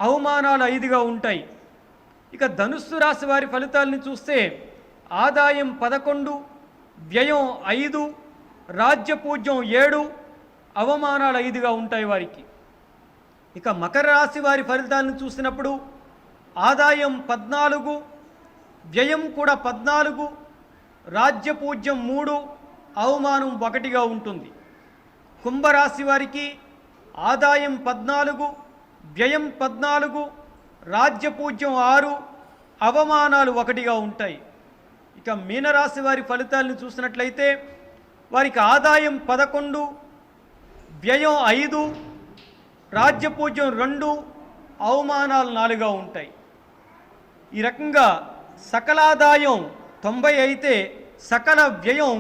అవమానాలు 5గా ఉంటాయి. ఇక ధనుస్సు రాశి వారి ఫలితాలను చూస్తే ఆదాయం 11, వ్యయం 5, రాజ్యపూజ్యం 7, అవమానాలు 5గా ఉంటాయి వారికి. ఇక మకర రాశి వారి ఫలితాలను చూసినప్పుడు ఆదాయం 14, వ్యయం కూడా 14, రాజ్యపూజ్యం 3, అవమానం 1గా ఉంటుంది. కుంభరాశి వారికి ఆదాయం 14, వ్యయం 14, రాజ్యపూజ్యం 6, అవమానాలు 1గా ఉంటాయి. ఇక మీనరాశి వారి ఫలితాలను చూసినట్లయితే వారికి ఆదాయం 11, వ్యయం 5, రాజ్యపూజ్యం 2, అవమానాలు 4గా ఉంటాయి. ఈ రకంగా సకలాదాయం 90 అయితే సకల వ్యయం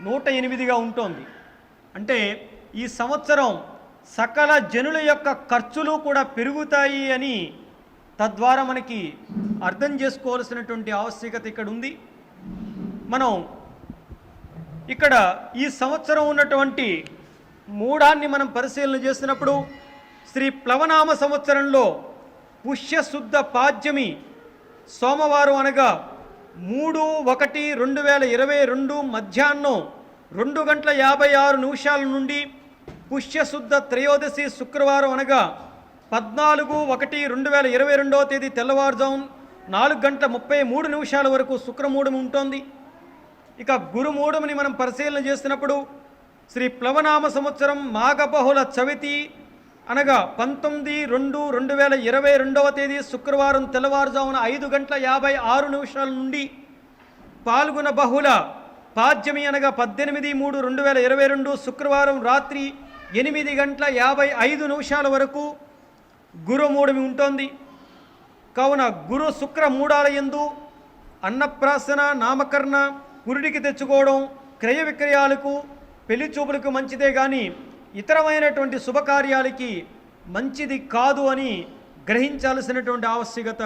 108గా ఉంటుంది. అంటే ఈ సంవత్సరం సకల జనుల యొక్క ఖర్చులు కూడా పెరుగుతాయి అని తద్వారా మనకి అర్థం చేసుకోవాల్సినటువంటి ఆవశ్యకత ఇక్కడ ఉంది. మనం ఇక్కడ ఈ సంవత్సరం ఉన్నటువంటి మూఢాన్ని మనం పరిశీలన చేసినప్పుడు శ్రీ ప్లవనామ సంవత్సరంలో పుష్యశుద్ధ పాడ్యమి సోమవారం అనగా 3/1/2022 మధ్యాహ్నం 2:56 నుండి పుష్యశుద్ధ త్రయోదశి శుక్రవారం అనగా 14/1/2022 తేదీ తెల్లవారుజాము 4:33 వరకు శుక్రమూఢం ఉంటుంది. ఇక గురుమూఢముని మనం పరిశీలన చేసినప్పుడు శ్రీ ప్లవనామ సంవత్సరం మాఘబహుళ చవితి అనగా 19/2/2022 తేదీ శుక్రవారం తెల్లవారుజామున 5:56 నుండి పాల్గొన బహుళ పాడ్యమి అనగా 18/3/2022 శుక్రవారం రాత్రి 8:55 వరకు గురుమూఢమి ఉంటుంది. కావున గురు శుక్ర మూఢాలయందు అన్నప్రాసన, నామకరణ, పురుడికి తెచ్చుకోవడం, క్రయ విక్రయాలకు, పెళ్లి చూపులకు మంచిదే కానీ ఇతరమైనటువంటి శుభకార్యాలకి మంచిది కాదు అని గ్రహించాల్సినటువంటి ఆవశ్యకత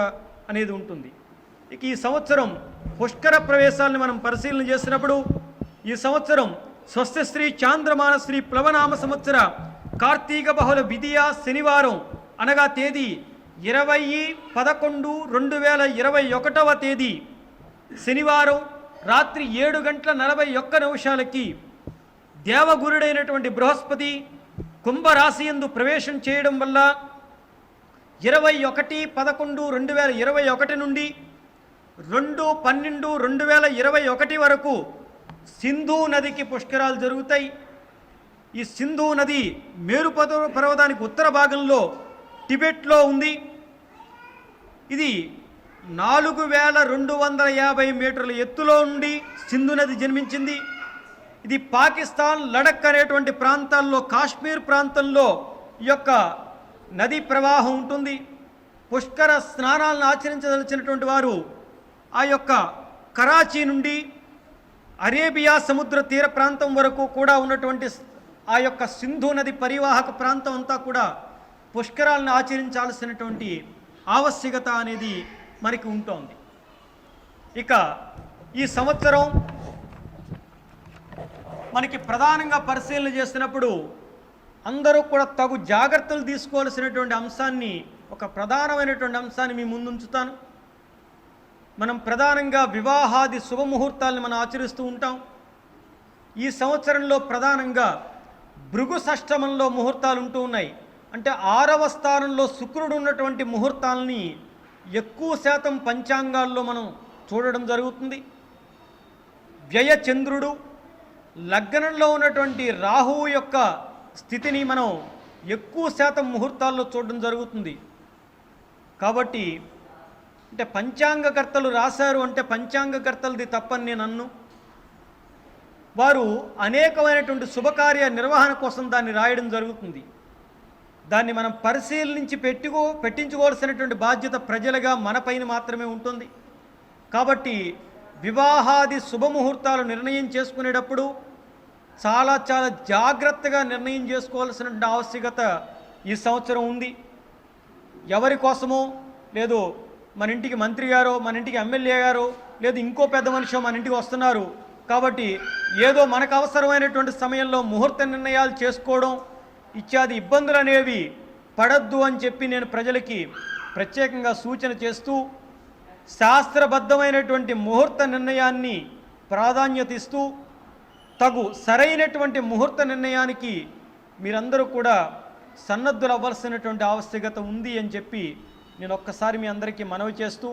అనేది ఉంటుంది. ఇక ఈ సంవత్సరం పుష్కర ప్రవేశాలను మనం పరిశీలన చేసినప్పుడు ఈ సంవత్సరం స్వస్తిశ్రీ చాంద్రమాన శ్రీ ప్లవనామ సంవత్సర కార్తీక బహుళ విధియ శనివారం అనగా తేదీ 20/11/2021 తేదీ శనివారం రాత్రి 7:41 దేవగురుడైనటువంటి బృహస్పతి కుంభరాశి యందు ప్రవేశం చేయడం వల్ల 21/11/2021 నుండి 2/12/2021 వరకు సింధు నదికి పుష్కరాలు జరుగుతాయి. ఈ సింధు నది మేరు పర్వతానికి ఉత్తర భాగంలో టిబెట్లో ఉంది. ఇది 4250 మీటర్ల ఎత్తులో నుండి సింధు నది జన్మించింది. ఇది పాకిస్తాన్, లడక్ అనేటువంటి ప్రాంతాల్లో, కాశ్మీర్ ప్రాంతంలో ఈ యొక్క నది ప్రవాహం ఉంటుంది. పుష్కర స్నానాలను ఆచరించదలిచినటువంటి వారు ఆ యొక్క కరాచీ నుండి అరేబియా సముద్ర తీర ప్రాంతం వరకు కూడా ఉన్నటువంటి ఆ యొక్క సింధు నది పరివాహక ప్రాంతం అంతా కూడా పుష్కరాలను ఆచరించాల్సినటువంటి ఆవశ్యకత అనేది మనకి ఉంటుంది. ఇక ఈ సంవత్సరం మనకి ప్రధానంగా పరిశీలన చేసినప్పుడు అందరూ కూడా తగు జాగ్రత్తలు తీసుకోవాల్సినటువంటి అంశాన్ని, ఒక ప్రధానమైనటువంటి అంశాన్ని మీ ముందుంచుతాను. మనం ప్రధానంగా వివాహాది శుభముహూర్తాలను మనం ఆచరిస్తూ ఉంటాం. ఈ సంవత్సరంలో ప్రధానంగా భృగు షష్టమంలో ముహూర్తాలు ఉంటూ ఉన్నాయి. అంటే 6వ స్థానంలో శుక్రుడు ఉన్నటువంటి ముహూర్తాలని ఎక్కువ శాతం పంచాంగాల్లో మనం చూడడం జరుగుతుంది. వ్యయచంద్రుడు లగ్నంలో ఉన్నటువంటి రాహువు యొక్క స్థితిని మనం ఎక్కువ శాతం ముహూర్తాల్లో చూడడం జరుగుతుంది. కాబట్టి అంటే పంచాంగకర్తలు రాశారు అంటే పంచాంగకర్తలది తప్పని నేను అన్ను. వారు అనేకమైనటువంటి శుభకార్య నిర్వహణ కోసం దాన్ని రాయడం జరుగుతుంది. దాన్ని మనం పరిశీలించి పెట్టించుకోవాల్సినటువంటి బాధ్యత ప్రజలుగా మనపైన మాత్రమే ఉంటుంది. కాబట్టి వివాహాది శుభముహూర్తాలు నిర్ణయం చేసుకునేటప్పుడు చాలా జాగ్రత్తగా నిర్ణయం చేసుకోవాల్సినటువంటి ఆవశ్యకత ఈ సంవత్సరం ఉంది. ఎవరి కోసమో, లేదు మన ఇంటికి మంత్రి గారో, మన ఇంటికి ఎమ్మెల్యే గారో, లేదు ఇంకో పెద్ద మనిషి మన ఇంటికి వస్తున్నారు కాబట్టి ఏదో మనకు అవసరమైనటువంటి సమయంలో ముహూర్త నిర్ణయాలు చేసుకోవడం ఇత్యాది ఇబ్బందులు అనేవి పడద్దు అని చెప్పి నేను ప్రజలకి ప్రత్యేకంగా సూచన చేస్తూ శాస్త్రబద్ధమైనటువంటి ముహూర్త నిర్ణయాన్ని ప్రాధాన్యత ఇస్తూ తగు సరైనటువంటి ముహూర్త నిర్ణయానికి మీరందరూ కూడా సన్నద్ధులు అవ్వాల్సినటువంటి ఆవశ్యకత ఉంది అని చెప్పి నేను ఒక్కసారి మీ అందరికీ మనవి చేస్తూ,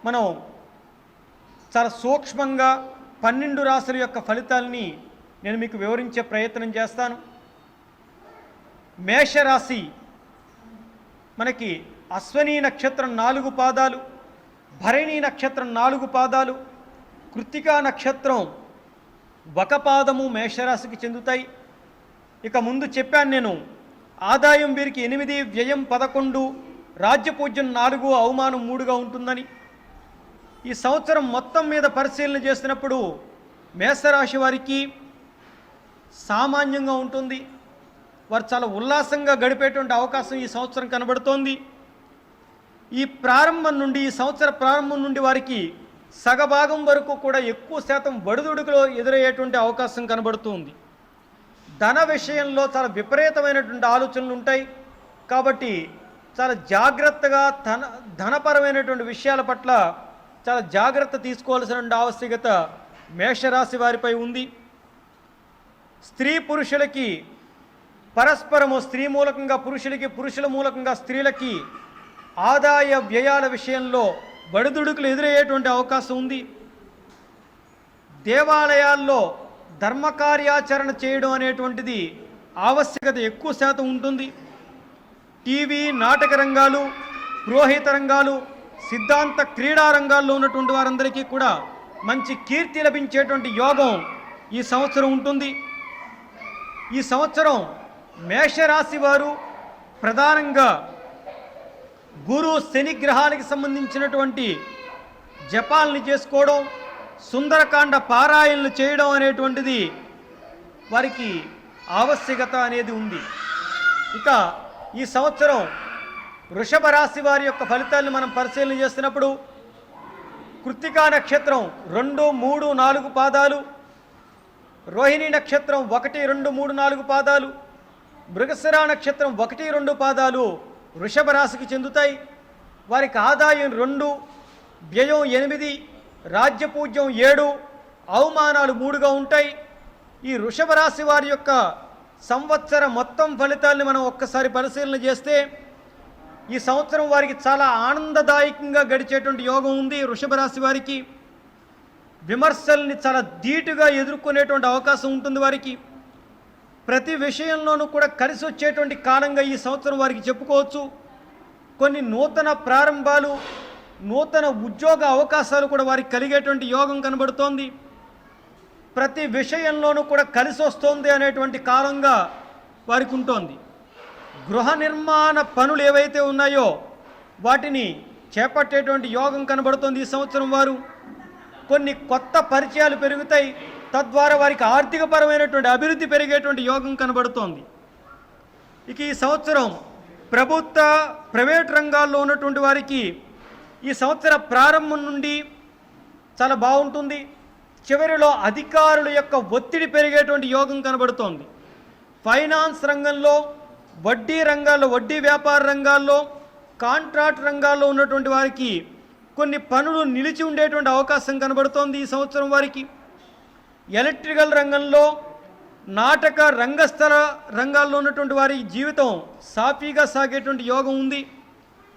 మనం చాలా సూక్ష్మంగా 12 రాశుల యొక్క ఫలితాలని నేను మీకు వివరించే ప్రయత్నం చేస్తాను. మేషరాశి మనకి అశ్వనీ నక్షత్రం 4 పాదాలు, భరణి నక్షత్రం 4 పాదాలు, కృత్తికా నక్షత్రం 1 పాదము మేషరాశికి చెందుతాయి. ఇక ముందు చెప్పాను నేను, ఆదాయం వీరికి 8, వ్యయం 11, రాజ్యపూజ్యం 4, అవమానం 3గా ఉంటుందని. ఈ సంవత్సరం మొత్తం మీద పరిశీలన చేసినప్పుడు మేషరాశి వారికి సామాన్యంగా ఉంటుంది. వారు చాలా ఉల్లాసంగా గడిపేటువంటి అవకాశం ఈ సంవత్సరం కనబడుతోంది. ఈ సంవత్సర ప్రారంభం నుండి వారికి సగభాగం వరకు కూడా ఎక్కువ శాతం బడుదుడుకులో ఎదురయ్యేటువంటి అవకాశం కనబడుతుంది. ధన విషయంలో చాలా విపరీతమైనటువంటి ఆలోచనలు ఉంటాయి. కాబట్టి చాలా జాగ్రత్తగా ధనపరమైనటువంటి విషయాల పట్ల చాలా జాగ్రత్త తీసుకోవాల్సిన ఆవశ్యకత మేషరాశి వారిపై ఉంది. స్త్రీ పురుషులకి పరస్పరము, స్త్రీ మూలకంగా పురుషులకి, పురుషుల మూలకంగా స్త్రీలకి ఆదాయ వ్యయాల విషయంలో బడిదుడుకులు ఎదురయ్యేటువంటి అవకాశం ఉంది. దేవాలయాల్లో ధర్మకార్యాచరణ చేయడం అనేటువంటిది ఆవశ్యకత ఎక్కువ శాతం ఉంటుంది. టీవీ, నాటక రంగాలు, పురోహిత రంగాలు, సిద్ధాంత క్రీడా రంగాల్లో ఉన్నటువంటి వారందరికీ కూడా మంచి కీర్తి లభించేటువంటి యోగం ఈ సంవత్సరం ఉంటుంది. ఈ సంవత్సరం మేషరాశి వారు ప్రధానంగా గురు శని గ్రహానికి సంబంధించినటువంటి జపాలని చేసుకోవడం, సుందరకాండ పారాయణలు చేయడం అనేటువంటిది వారికి ఆవశ్యకత అనేది ఉంది. ఇక ఈ సంవత్సరం వృషభ రాశి వారి యొక్క ఫలితాలను మనం పరిశీలన చేస్తున్నప్పుడు కృత్తికా నక్షత్రం 2, 3, 4 పాదాలు, రోహిణి నక్షత్రం 1, 2, 3, 4 పాదాలు, మృగశిర నక్షత్రం 1, 2 పాదాలు వృషభ రాశికి చెందుతాయి. వారికి ఆదాయం 2, వ్యయం 8, రాజ్యపూజ్యం 7, అవమానాలు 3గా ఉంటాయి. ఈ వృషభ రాశి వారి యొక్క సంవత్సర మొత్తం ఫలితాలను మనం ఒక్కసారి పరిశీలన చేస్తే ఈ సంవత్సరం వారికి చాలా ఆనందదాయకంగా గడిచేటువంటి యోగం ఉంది. వృషభ రాశి వారికి విమర్శల్ని చాలా ధీటుగా ఎదుర్కొనేటువంటి అవకాశం ఉంటుంది. వారికి ప్రతి విషయంలోనూ కూడా కలిసి వచ్చేటువంటి కాలంగా ఈ సంవత్సరం వారికి చెప్పుకోవచ్చు. కొన్ని నూతన ప్రారంభాలు, నూతన ఉద్యోగ అవకాశాలు కూడా వారికి కలిగేటువంటి యోగం కనబడుతోంది. ప్రతి విషయంలోనూ కూడా కలిసి వస్తోంది అనేటువంటి కాలంగా వారికి ఉంటుంది. గృహ నిర్మాణ పనులు ఏవైతే ఉన్నాయో వాటిని చేపట్టేటువంటి యోగం కనబడుతోంది. ఈ సంవత్సరం వారు కొన్ని కొత్త పరిచయాలు పెరుగుతాయి, తద్వారా వారికి ఆర్థికపరమైనటువంటి అభివృద్ధి పెరిగేటువంటి యోగం కనబడుతోంది. ఇక ఈ సంవత్సరం ప్రభుత్వ, ప్రైవేట్ రంగాల్లో ఉన్నటువంటి వారికి ఈ సంవత్సర ప్రారంభం నుండి చాలా బాగుంటుంది. చివరిలో అధికారుల యొక్క ఒత్తిడి పెరిగేటువంటి యోగం కనబడుతోంది. ఫైనాన్స్ రంగంలో, వడ్డీ రంగాల్లో, వడ్డీ వ్యాపార రంగాల్లో, కాంట్రాక్ట్ రంగాల్లో ఉన్నటువంటి వారికి కొన్ని పనులు నిలిచి ఉండేటువంటి అవకాశం కనబడుతోంది ఈ సంవత్సరం వారికి. ఎలక్ట్రికల్ రంగంలో, నాటక రంగస్థల రంగాల్లో ఉన్నటువంటి వారి జీవితం సాఫీగా సాగేటువంటి యోగం ఉంది.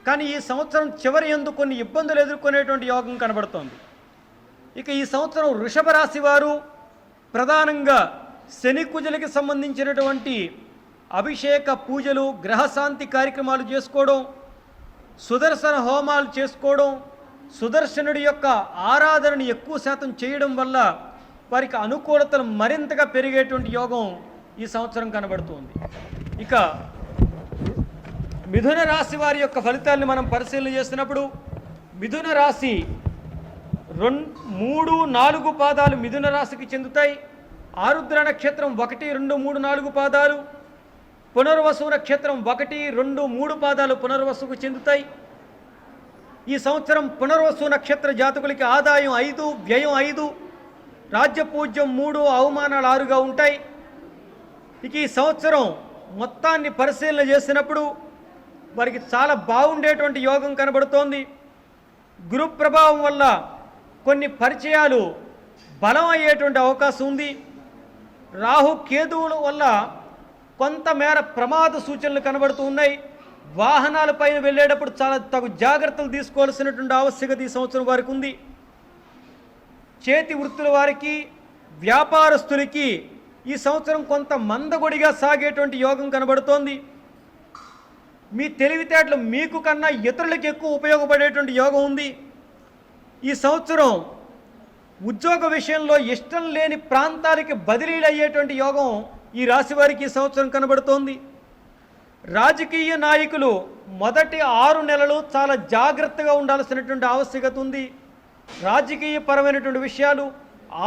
కానీ ఈ సంవత్సరం చివరి యందు కొన్ని ఇబ్బందులు ఎదుర్కొనేటువంటి యోగం కనబడుతోంది. ఇక ఈ సంవత్సరం వృషభ రాశి వారు ప్రధానంగా శని కుజులకి సంబంధించినటువంటి అభిషేక పూజలు, గ్రహశాంతి కార్యక్రమాలు చేసుకోవడం, సుదర్శన హోమాలు చేసుకోవడం, సుదర్శనుడి యొక్క ఆరాధనని ఎక్కువ శాతం చేయడం వల్ల వారికి అనుకూలతలు మరింతగా పెరిగేటువంటి యోగం ఈ సంవత్సరం కనబడుతుంది. ఇక మిథున రాశి వారి యొక్క ఫలితాలను మనం పరిశీలన చేస్తున్నప్పుడు మిథున రాశి 2, 3, 4 పాదాలు మిథున రాశికి చెందుతాయి. ఆరుద్ర నక్షత్రం 1, 2, 3, 4 పాదాలు, పునర్వసు నక్షత్రం 1, 2, 3 పాదాలు పునర్వసుకు చెందుతాయి. ఈ సంవత్సరం పునర్వసు నక్షత్ర జాతకులకి ఆదాయం 5, వ్యయం 5, రాజ్యపూజ్యం 3, అవమానాలు 6గా ఉంటాయి. ఇక ఈ సంవత్సరం మొత్తాన్ని పరిశీలన చేసినప్పుడు వారికి చాలా బాగుండేటువంటి యోగం కనబడుతోంది. గురు ప్రభావం వల్ల కొన్ని పరిచయాలు బలం అయ్యేటువంటి అవకాశం ఉంది. రాహు కేతువుల వల్ల కొంతమేర ప్రమాద సూచనలు కనబడుతూ ఉన్నాయి. వాహనాలపైన వెళ్ళేటప్పుడు చాలా తగు జాగ్రత్తలు తీసుకోవాల్సినటువంటి ఆవశ్యకత ఈ సంవత్సరం వారికి ఉంది. చేతి వృత్తుల వారికి, వ్యాపారస్తులకి ఈ సంవత్సరం కొంత మందగొడిగా సాగేటువంటి యోగం కనబడుతోంది. మీ తెలివితేటలు మీకు కన్నా ఇతరులకు ఎక్కువ ఉపయోగపడేటువంటి యోగం ఉంది. ఈ సంవత్సరం ఉద్యోగ విషయంలో ఇష్టం లేని ప్రాంతాలకి బదిలీలు అయ్యేటువంటి యోగం ఈ రాశి వారికి ఈ సంవత్సరం కనబడుతోంది. రాజకీయ నాయకులు మొదటి 6 నెలలు చాలా జాగ్రత్తగా ఉండాల్సినటువంటి ఆవశ్యకత ఉంది. రాజకీయ పరమైనటువంటి విషయాలు,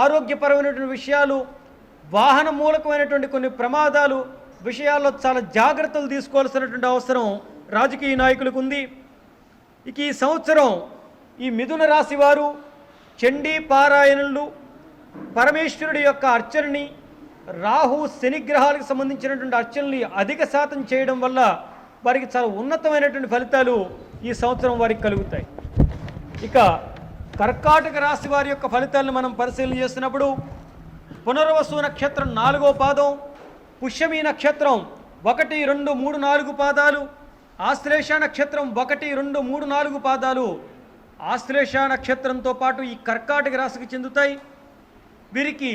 ఆరోగ్యపరమైనటువంటి విషయాలు, వాహన మూలకమైనటువంటి కొన్ని ప్రమాదాలు విషయాల్లో చాలా జాగ్రత్తలు తీసుకోవాల్సినటువంటి అవసరం రాజకీయ నాయకులకు ఉంది. ఇక ఈ సంవత్సరం ఈ మిథున రాశి వారు చండీ పారాయణలు, పరమేశ్వరుడి యొక్క అర్చనని, రాహు శని గ్రహాలకు సంబంధించినటువంటి అర్చనల్ని అధిక శాతం చేయడం వల్ల వారికి చాలా ఉన్నతమైనటువంటి ఫలితాలు ఈ సంవత్సరం వారికి కలుగుతాయి. ఇక కర్కాటక రాశి వారి యొక్క ఫలితాలను మనం పరిశీలన చేస్తున్నప్పుడు పునర్వసు నక్షత్రం 4వ పాదం, పుష్యమి నక్షత్రం 1, 2, 3, 4 పాదాలు, ఆశ్లేష నక్షత్రం 1, 2, 3, 4 పాదాలు ఆశ్లేష నక్షత్రంతో పాటు ఈ కర్కాటక రాశికి చెందుతాయి. వీరికి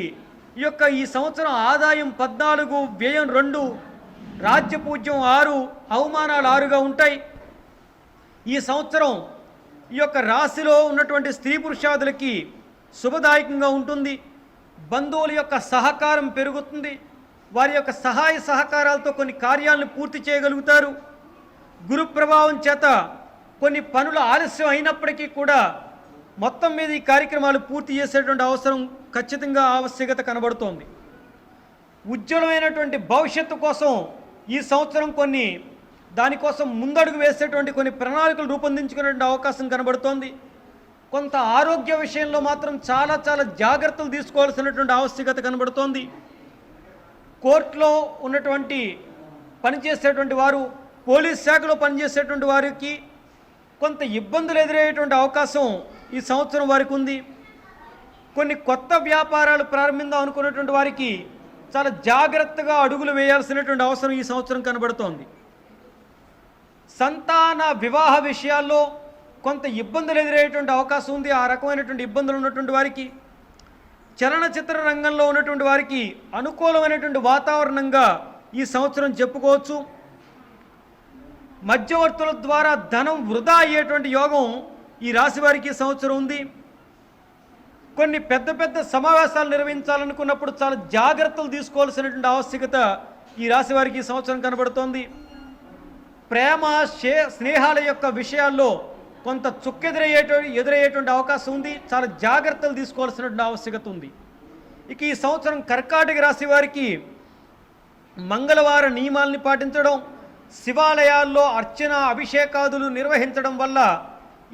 ఈ సంవత్సరం ఆదాయం 14, వ్యయం 2, రాజ్యపూజ్యం 6, అవమానాలు 6గా ఉంటాయి. ఈ సంవత్సరం ఈ యొక్క రాశిలో ఉన్నటువంటి స్త్రీ పురుషాదులకి శుభదాయకంగా ఉంటుంది. బంధువుల యొక్క సహకారం పెరుగుతుంది. వారి యొక్క సహాయ సహకారాలతో కొన్ని కార్యాలను పూర్తి చేయగలుగుతారు. గురు ప్రభావం చేత కొన్ని పనులు ఆలస్యం అయినప్పటికీ కూడా మొత్తం మీద ఈ కార్యక్రమాలు పూర్తి చేసేటువంటి అవసరం ఖచ్చితంగా ఆవశ్యకత కనబడుతోంది. ఉజ్వలమైనటువంటి భవిష్యత్తు కోసం ఈ సంవత్సరం దానికోసం ముందడుగు వేసేటువంటి కొన్ని ప్రణాళికలు రూపొందించుకునేటువంటి అవకాశం కనబడుతోంది. కొంత ఆరోగ్య విషయంలో మాత్రం చాలా జాగ్రత్తలు తీసుకోవాల్సినటువంటి ఆవశ్యకత కనబడుతోంది. కోర్టులో ఉన్నటువంటి పనిచేసేటువంటి వారు, పోలీస్ శాఖలో పనిచేసేటువంటి వారికి కొంత ఇబ్బందులు ఎదురయ్యేటువంటి అవకాశం ఈ సంవత్సరం వారికి ఉంది. కొన్ని కొత్త వ్యాపారాలు ప్రారంభిద్దాం అనుకున్నటువంటి వారికి చాలా జాగ్రత్తగా అడుగులు వేయాల్సినటువంటి అవసరం ఈ సంవత్సరం కనబడుతోంది. సంతాన వివాహ విషయాల్లో కొంత ఇబ్బందులు ఎదురయ్యేటువంటి అవకాశం ఉంది. ఆ రకమైనటువంటి ఇబ్బందులు ఉన్నటువంటి వారికి, చలనచిత్ర రంగంలో ఉన్నటువంటి వారికి అనుకూలమైనటువంటి వాతావరణంగా ఈ సంవత్సరం చెప్పుకోవచ్చు. మధ్యవర్తుల ద్వారా ధనం వృధా అయ్యేటువంటి యోగం ఈ రాశి వారికి ఈ సంవత్సరం ఉంది. కొన్ని పెద్ద సమావేశాలు నిర్వహించాలనుకున్నప్పుడు చాలా జాగ్రత్తలు తీసుకోవాల్సినటువంటి ఆవశ్యకత ఈ రాశి వారికి ఈ సంవత్సరం కనబడుతోంది. ప్రేమ స్నేహాల యొక్క విషయాల్లో కొంత ఎదురయ్యేటువంటి అవకాశం ఉంది. చాలా జాగ్రత్తలు తీసుకోవాల్సినటువంటి ఆవశ్యకత ఉంది. ఇక ఈ సంవత్సరం కర్కాటక రాశి వారికి మంగళవార నియమాల్ని పాటించడం, శివాలయాల్లో అర్చన అభిషేకాదులు నిర్వహించడం వల్ల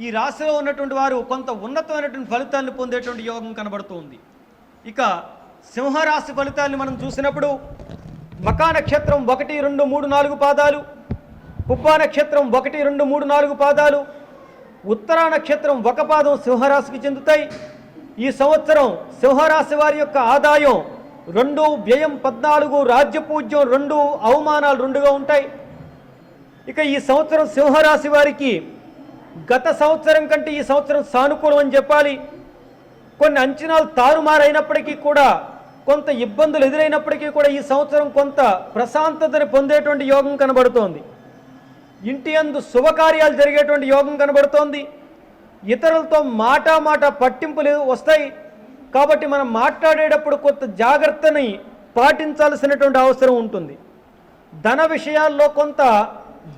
ఈ రాశిలో ఉన్నటువంటి వారు కొంత ఉన్నతమైనటువంటి ఫలితాలను పొందేటువంటి యోగం కనబడుతుంది. ఇక సింహరాశి ఫలితాన్ని మనం చూసినప్పుడు మకా నక్షత్రం 1, 2, 3, 4 పాదాలు, పుబ్బా నక్షత్రం 1, 2, 3, 4 పాదాలు, ఉత్తరా నక్షత్రం 1 పాదం సింహరాశికి చెందుతాయి. ఈ సంవత్సరం సింహరాశి వారి యొక్క ఆదాయం 2, వ్యయం 14, రాజ్యపూజ్యం 2, అవమానాలు 2గా ఉంటాయి. ఇక ఈ సంవత్సరం సింహరాశి వారికి గత సంవత్సరం కంటే ఈ సంవత్సరం సానుకూలం అని చెప్పాలి. కొన్ని అంచనాలు తారుమారైనప్పటికీ కూడా, కొంత ఇబ్బందులు ఎదురైనప్పటికీ కూడా ఈ సంవత్సరం కొంత ప్రశాంతతను పొందేటువంటి యోగం కనబడుతోంది. ఇంటి యందు శుభకార్యాలు జరిగేటువంటి యోగం కనబడుతోంది. ఇతరులతో మాట పట్టింపులు వస్తాయి. కాబట్టి మనం మాట్లాడేటప్పుడు కొంత జాగ్రత్తని పాటించాల్సినటువంటి అవసరం ఉంటుంది. ధన విషయాల్లో కొంత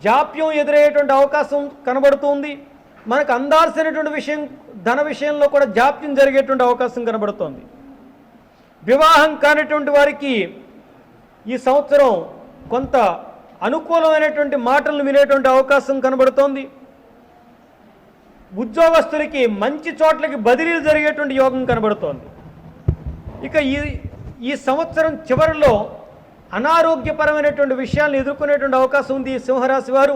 జాప్యం ఎదురయ్యేటువంటి అవకాశం కనబడుతుంది. మనకు అందాల్సినటువంటి ధన విషయంలో కూడా జాప్యం జరిగేటువంటి అవకాశం కనబడుతోంది. వివాహం కానిటువంటి వారికి ఈ సంవత్సరం కొంత అనుకూలమైనటువంటి మాటలను వినేటువంటి అవకాశం కనబడుతోంది. ఉద్యోగస్తులకి మంచి చోట్లకి బదిలీలు జరిగేటువంటి యోగం కనబడుతోంది. ఇక ఈ సంవత్సరం చివరిలో అనారోగ్యపరమైనటువంటి విషయాలను ఎదుర్కొనేటువంటి అవకాశం ఉంది ఈ సింహరాశి వారు.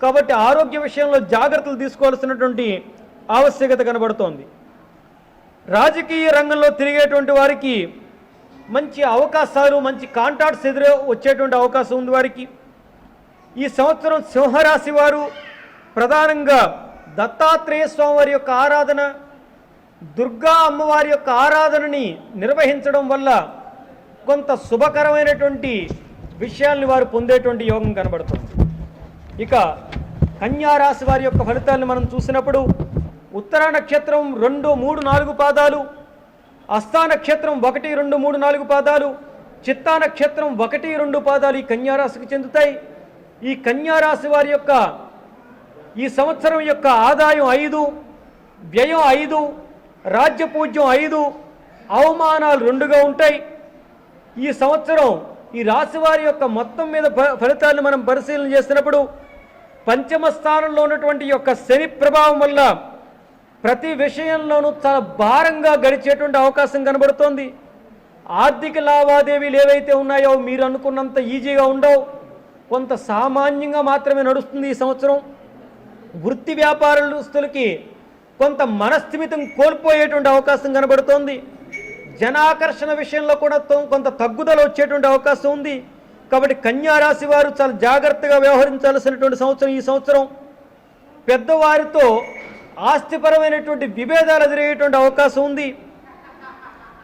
కాబట్టి ఆరోగ్య విషయంలో జాగ్రత్తలు తీసుకోవాల్సినటువంటి ఆవశ్యకత కనబడుతోంది. రాజకీయ రంగంలో తిరిగేటువంటి వారికి మంచి అవకాశాలు, మంచి కాంటాక్ట్స్ వచ్చేటువంటి అవకాశం ఉంది వారికి. ఈ సంవత్సరం సింహరాశి వారు ప్రధానంగా దత్తాత్రేయ స్వామి వారి యొక్క ఆరాధన, దుర్గా అమ్మవారి యొక్క ఆరాధనని నిర్వహించడం వల్ల కొంత శుభకరమైనటువంటి విషయాల్ని వారు పొందేటువంటి యోగం కనబడుతుంది. ఇక కన్యారాశి వారి యొక్క ఫలితాలను మనం చూసినప్పుడు ఉత్తరా నక్షత్రం 2, 3, 4 పాదాలు, హస్తా నక్షత్రం 1, 2, 3, 4 పాదాలు, చిత్తా నక్షత్రం 1, 2 పాదాలు ఈ కన్యారాశికి చెందుతాయి. ఈ కన్యారాశి వారి యొక్క ఈ సంవత్సరం యొక్క ఆదాయం 5, వ్యయం 5, రాజ్యపూజ్యం 5, అవమానాలు 2గా ఉంటాయి. ఈ సంవత్సరం ఈ రాశి వారి యొక్క మొత్తం మీద ఫలితాలను మనం పరిశీలన చేసినప్పుడు పంచమ స్థానంలో ఉన్నటువంటి యొక్క శని ప్రభావం వల్ల ప్రతి విషయంలోనూ చాలా భారంగా గడిచేటువంటి అవకాశం కనబడుతోంది. ఆర్థిక లావాదేవీలు ఏవైతే ఉన్నాయో మీరు అనుకున్నంత ఈజీగా ఉండవు. కొంత సామాన్యంగా మాత్రమే నడుస్తుంది ఈ సంవత్సరం. వృత్తి వ్యాపారస్తులకి కొంత మనస్థిమితం కోల్పోయేటువంటి అవకాశం కనబడుతోంది. జనాకర్షణ విషయంలో కూడా కొంత తగ్గుదల వచ్చేటువంటి అవకాశం ఉంది. కాబట్టి కన్యా రాశి వారు చాలా జాగ్రత్తగా వ్యవహరించాల్సినటువంటి సంవత్సరం ఈ సంవత్సరం. పెద్దవారితో ఆస్తిపరమైనటువంటి విభేదాలు ఎదురయ్యేటువంటి అవకాశం ఉంది.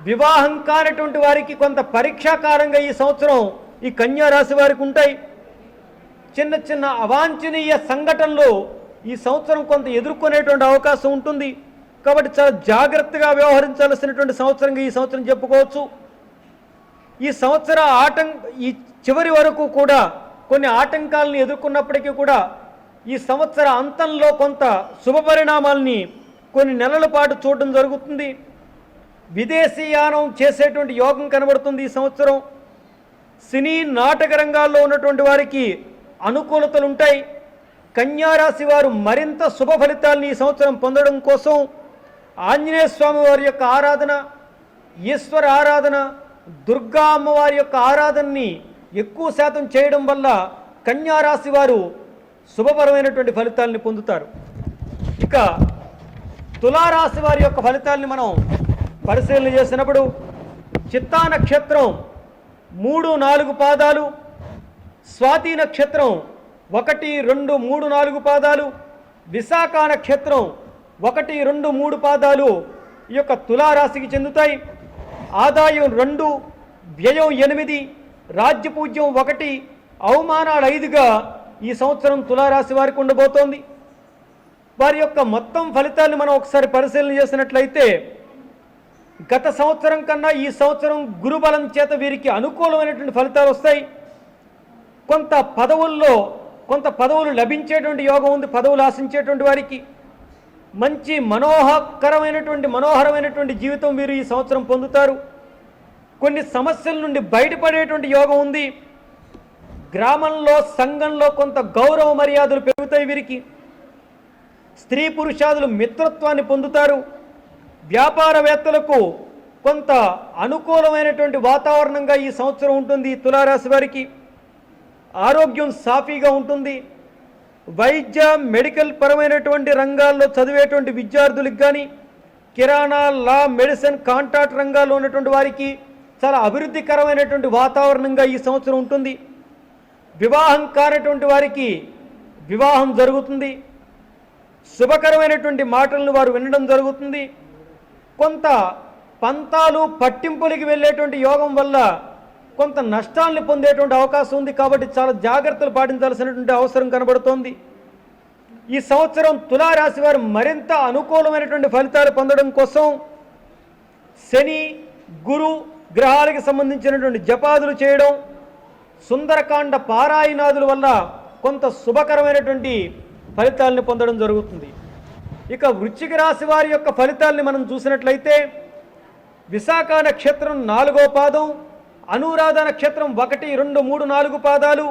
వివాహం కానటువంటి వారికి కొంత పరీక్షాకాలంగా ఈ సంవత్సరం ఈ కన్యా రాశి వారికి ఉంటాయి. చిన్న చిన్న అవాంఛనీయ సంఘటనలు ఈ సంవత్సరం కొంత ఎదుర్కొనేటువంటి అవకాశం ఉంటుంది. కాబట్టి చాలా జాగ్రత్తగా వ్యవహరించాల్సినటువంటి సంవత్సరంగా ఈ సంవత్సరం చెప్పుకోవచ్చు. ఈ సంవత్సర ఈ చివరి వరకు కూడా కొన్ని ఆటంకాలను ఎదుర్కొన్నప్పటికీ కూడా ఈ సంవత్సర అంతంలో కొంత శుభ పరిణామాలని కొన్ని నెలల పాటు చూడడం జరుగుతుంది. విదేశీయానం చేసేటువంటి యోగం కనబడుతుంది ఈ సంవత్సరం. సినీ నాటక రంగాల్లో ఉన్నటువంటి వారికి అనుకూలతలు ఉంటాయి. కన్యా రాశి వారు మరింత శుభ ఫలితాలను ఈ సంవత్సరం పొందడం కోసం ఆంజనేయ స్వామి వారి యొక్క ఆరాధన, ఈశ్వర ఆరాధన, దుర్గా అమ్మవారి యొక్క ఆరాధనని ఎక్కువ శాతం చేయడం వల్ల కన్యా రాశి వారు శుభపరమైనటువంటి ఫలితాలని పొందుతారు. ఇక తులారాశి వారి యొక్క ఫలితాలని మనం పరిశీలన చేసినప్పుడు చిత్తా నక్షత్రం 3, 4 పాదాలు, స్వాతి నక్షత్రం 1, 2, 3, 4 పాదాలు, విశాఖ నక్షత్రం 1, 2, 3 పాదాలు ఈ యొక్క తులారాశికి చెందుతాయి. ఆదాయం 2, వ్యయం 8, రాజ్యపూజ్యం 1, అవమానాలు 5గా ఈ సంవత్సరం తులారాశి వారికి ఉండబోతోంది. వారి యొక్క మొత్తం ఫలితాన్ని మనం ఒకసారి పరిశీలన చేసినట్లయితే గత సంవత్సరం కన్నా ఈ సంవత్సరం గురుబలం చేత వీరికి అనుకూలమైనటువంటి ఫలితాలు వస్తాయి. కొంత పదవులు లభించేటువంటి యోగం ఉంది. పదవులు ఆశించేటువంటి వారికి మంచి మనోహరమైనటువంటి జీవితం వీరు ఈ సంవత్సరం పొందుతారు. కొన్ని సమస్యల నుండి బయటపడేటువంటి యోగం ఉంది. గ్రామంలో, సంఘంలో కొంత గౌరవ మర్యాదలు పెరుగుతాయి వీరికి. స్త్రీ పురుషాదులు మిత్రత్వాన్ని పొందుతారు. వ్యాపారవేత్తలకు కొంత అనుకూలమైనటువంటి వాతావరణంగా ఈ సంవత్సరం ఉంటుంది ఈ తులారాశి వారికి. ఆరోగ్యం సాఫీగా ఉంటుంది. వైద్య, మెడికల్ పరమైనటువంటి రంగాల్లో చదివేటువంటి విద్యార్థులకు కానీ, కిరాణా, లా, మెడిసిన్, కాంట్రాక్ట్ రంగాల్లో ఉన్నటువంటి వారికి చాలా అభివృద్ధికరమైనటువంటి వాతావరణంగా ఈ సంవత్సరం ఉంటుంది. వివాహం కానటువంటి వారికి వివాహం జరుగుతుంది. శుభకరమైనటువంటి మాటలను వారు వినడం జరుగుతుంది. కొంత పంతాలు, పట్టింపులకి వెళ్ళేటువంటి యోగం వల్ల కొంత నష్టాలను పొందేటువంటి అవకాశం ఉంది. కాబట్టి చాలా జాగ్రత్తలు పాటించాల్సినటువంటి అవసరం కనబడుతోంది. ఈ సంవత్సరం తులారాశి వారు మరింత అనుకూలమైనటువంటి ఫలితాలు పొందడం కోసం శని, గురు గ్రహాలకు సంబంధించినటువంటి జపాదులు చేయడం, సుందరకాండ పారాయణాదుల వల్ల కొంత శుభకరమైనటువంటి ఫలితాలను పొందడం జరుగుతుంది. ఇక వృశ్చిక రాశి వారి యొక్క ఫలితాలని మనం చూసినట్లయితే విశాఖ నక్షత్రం 4వ పాదం, అనురాధ నక్షత్రం 1, 2, 3, 4 పాదాలు,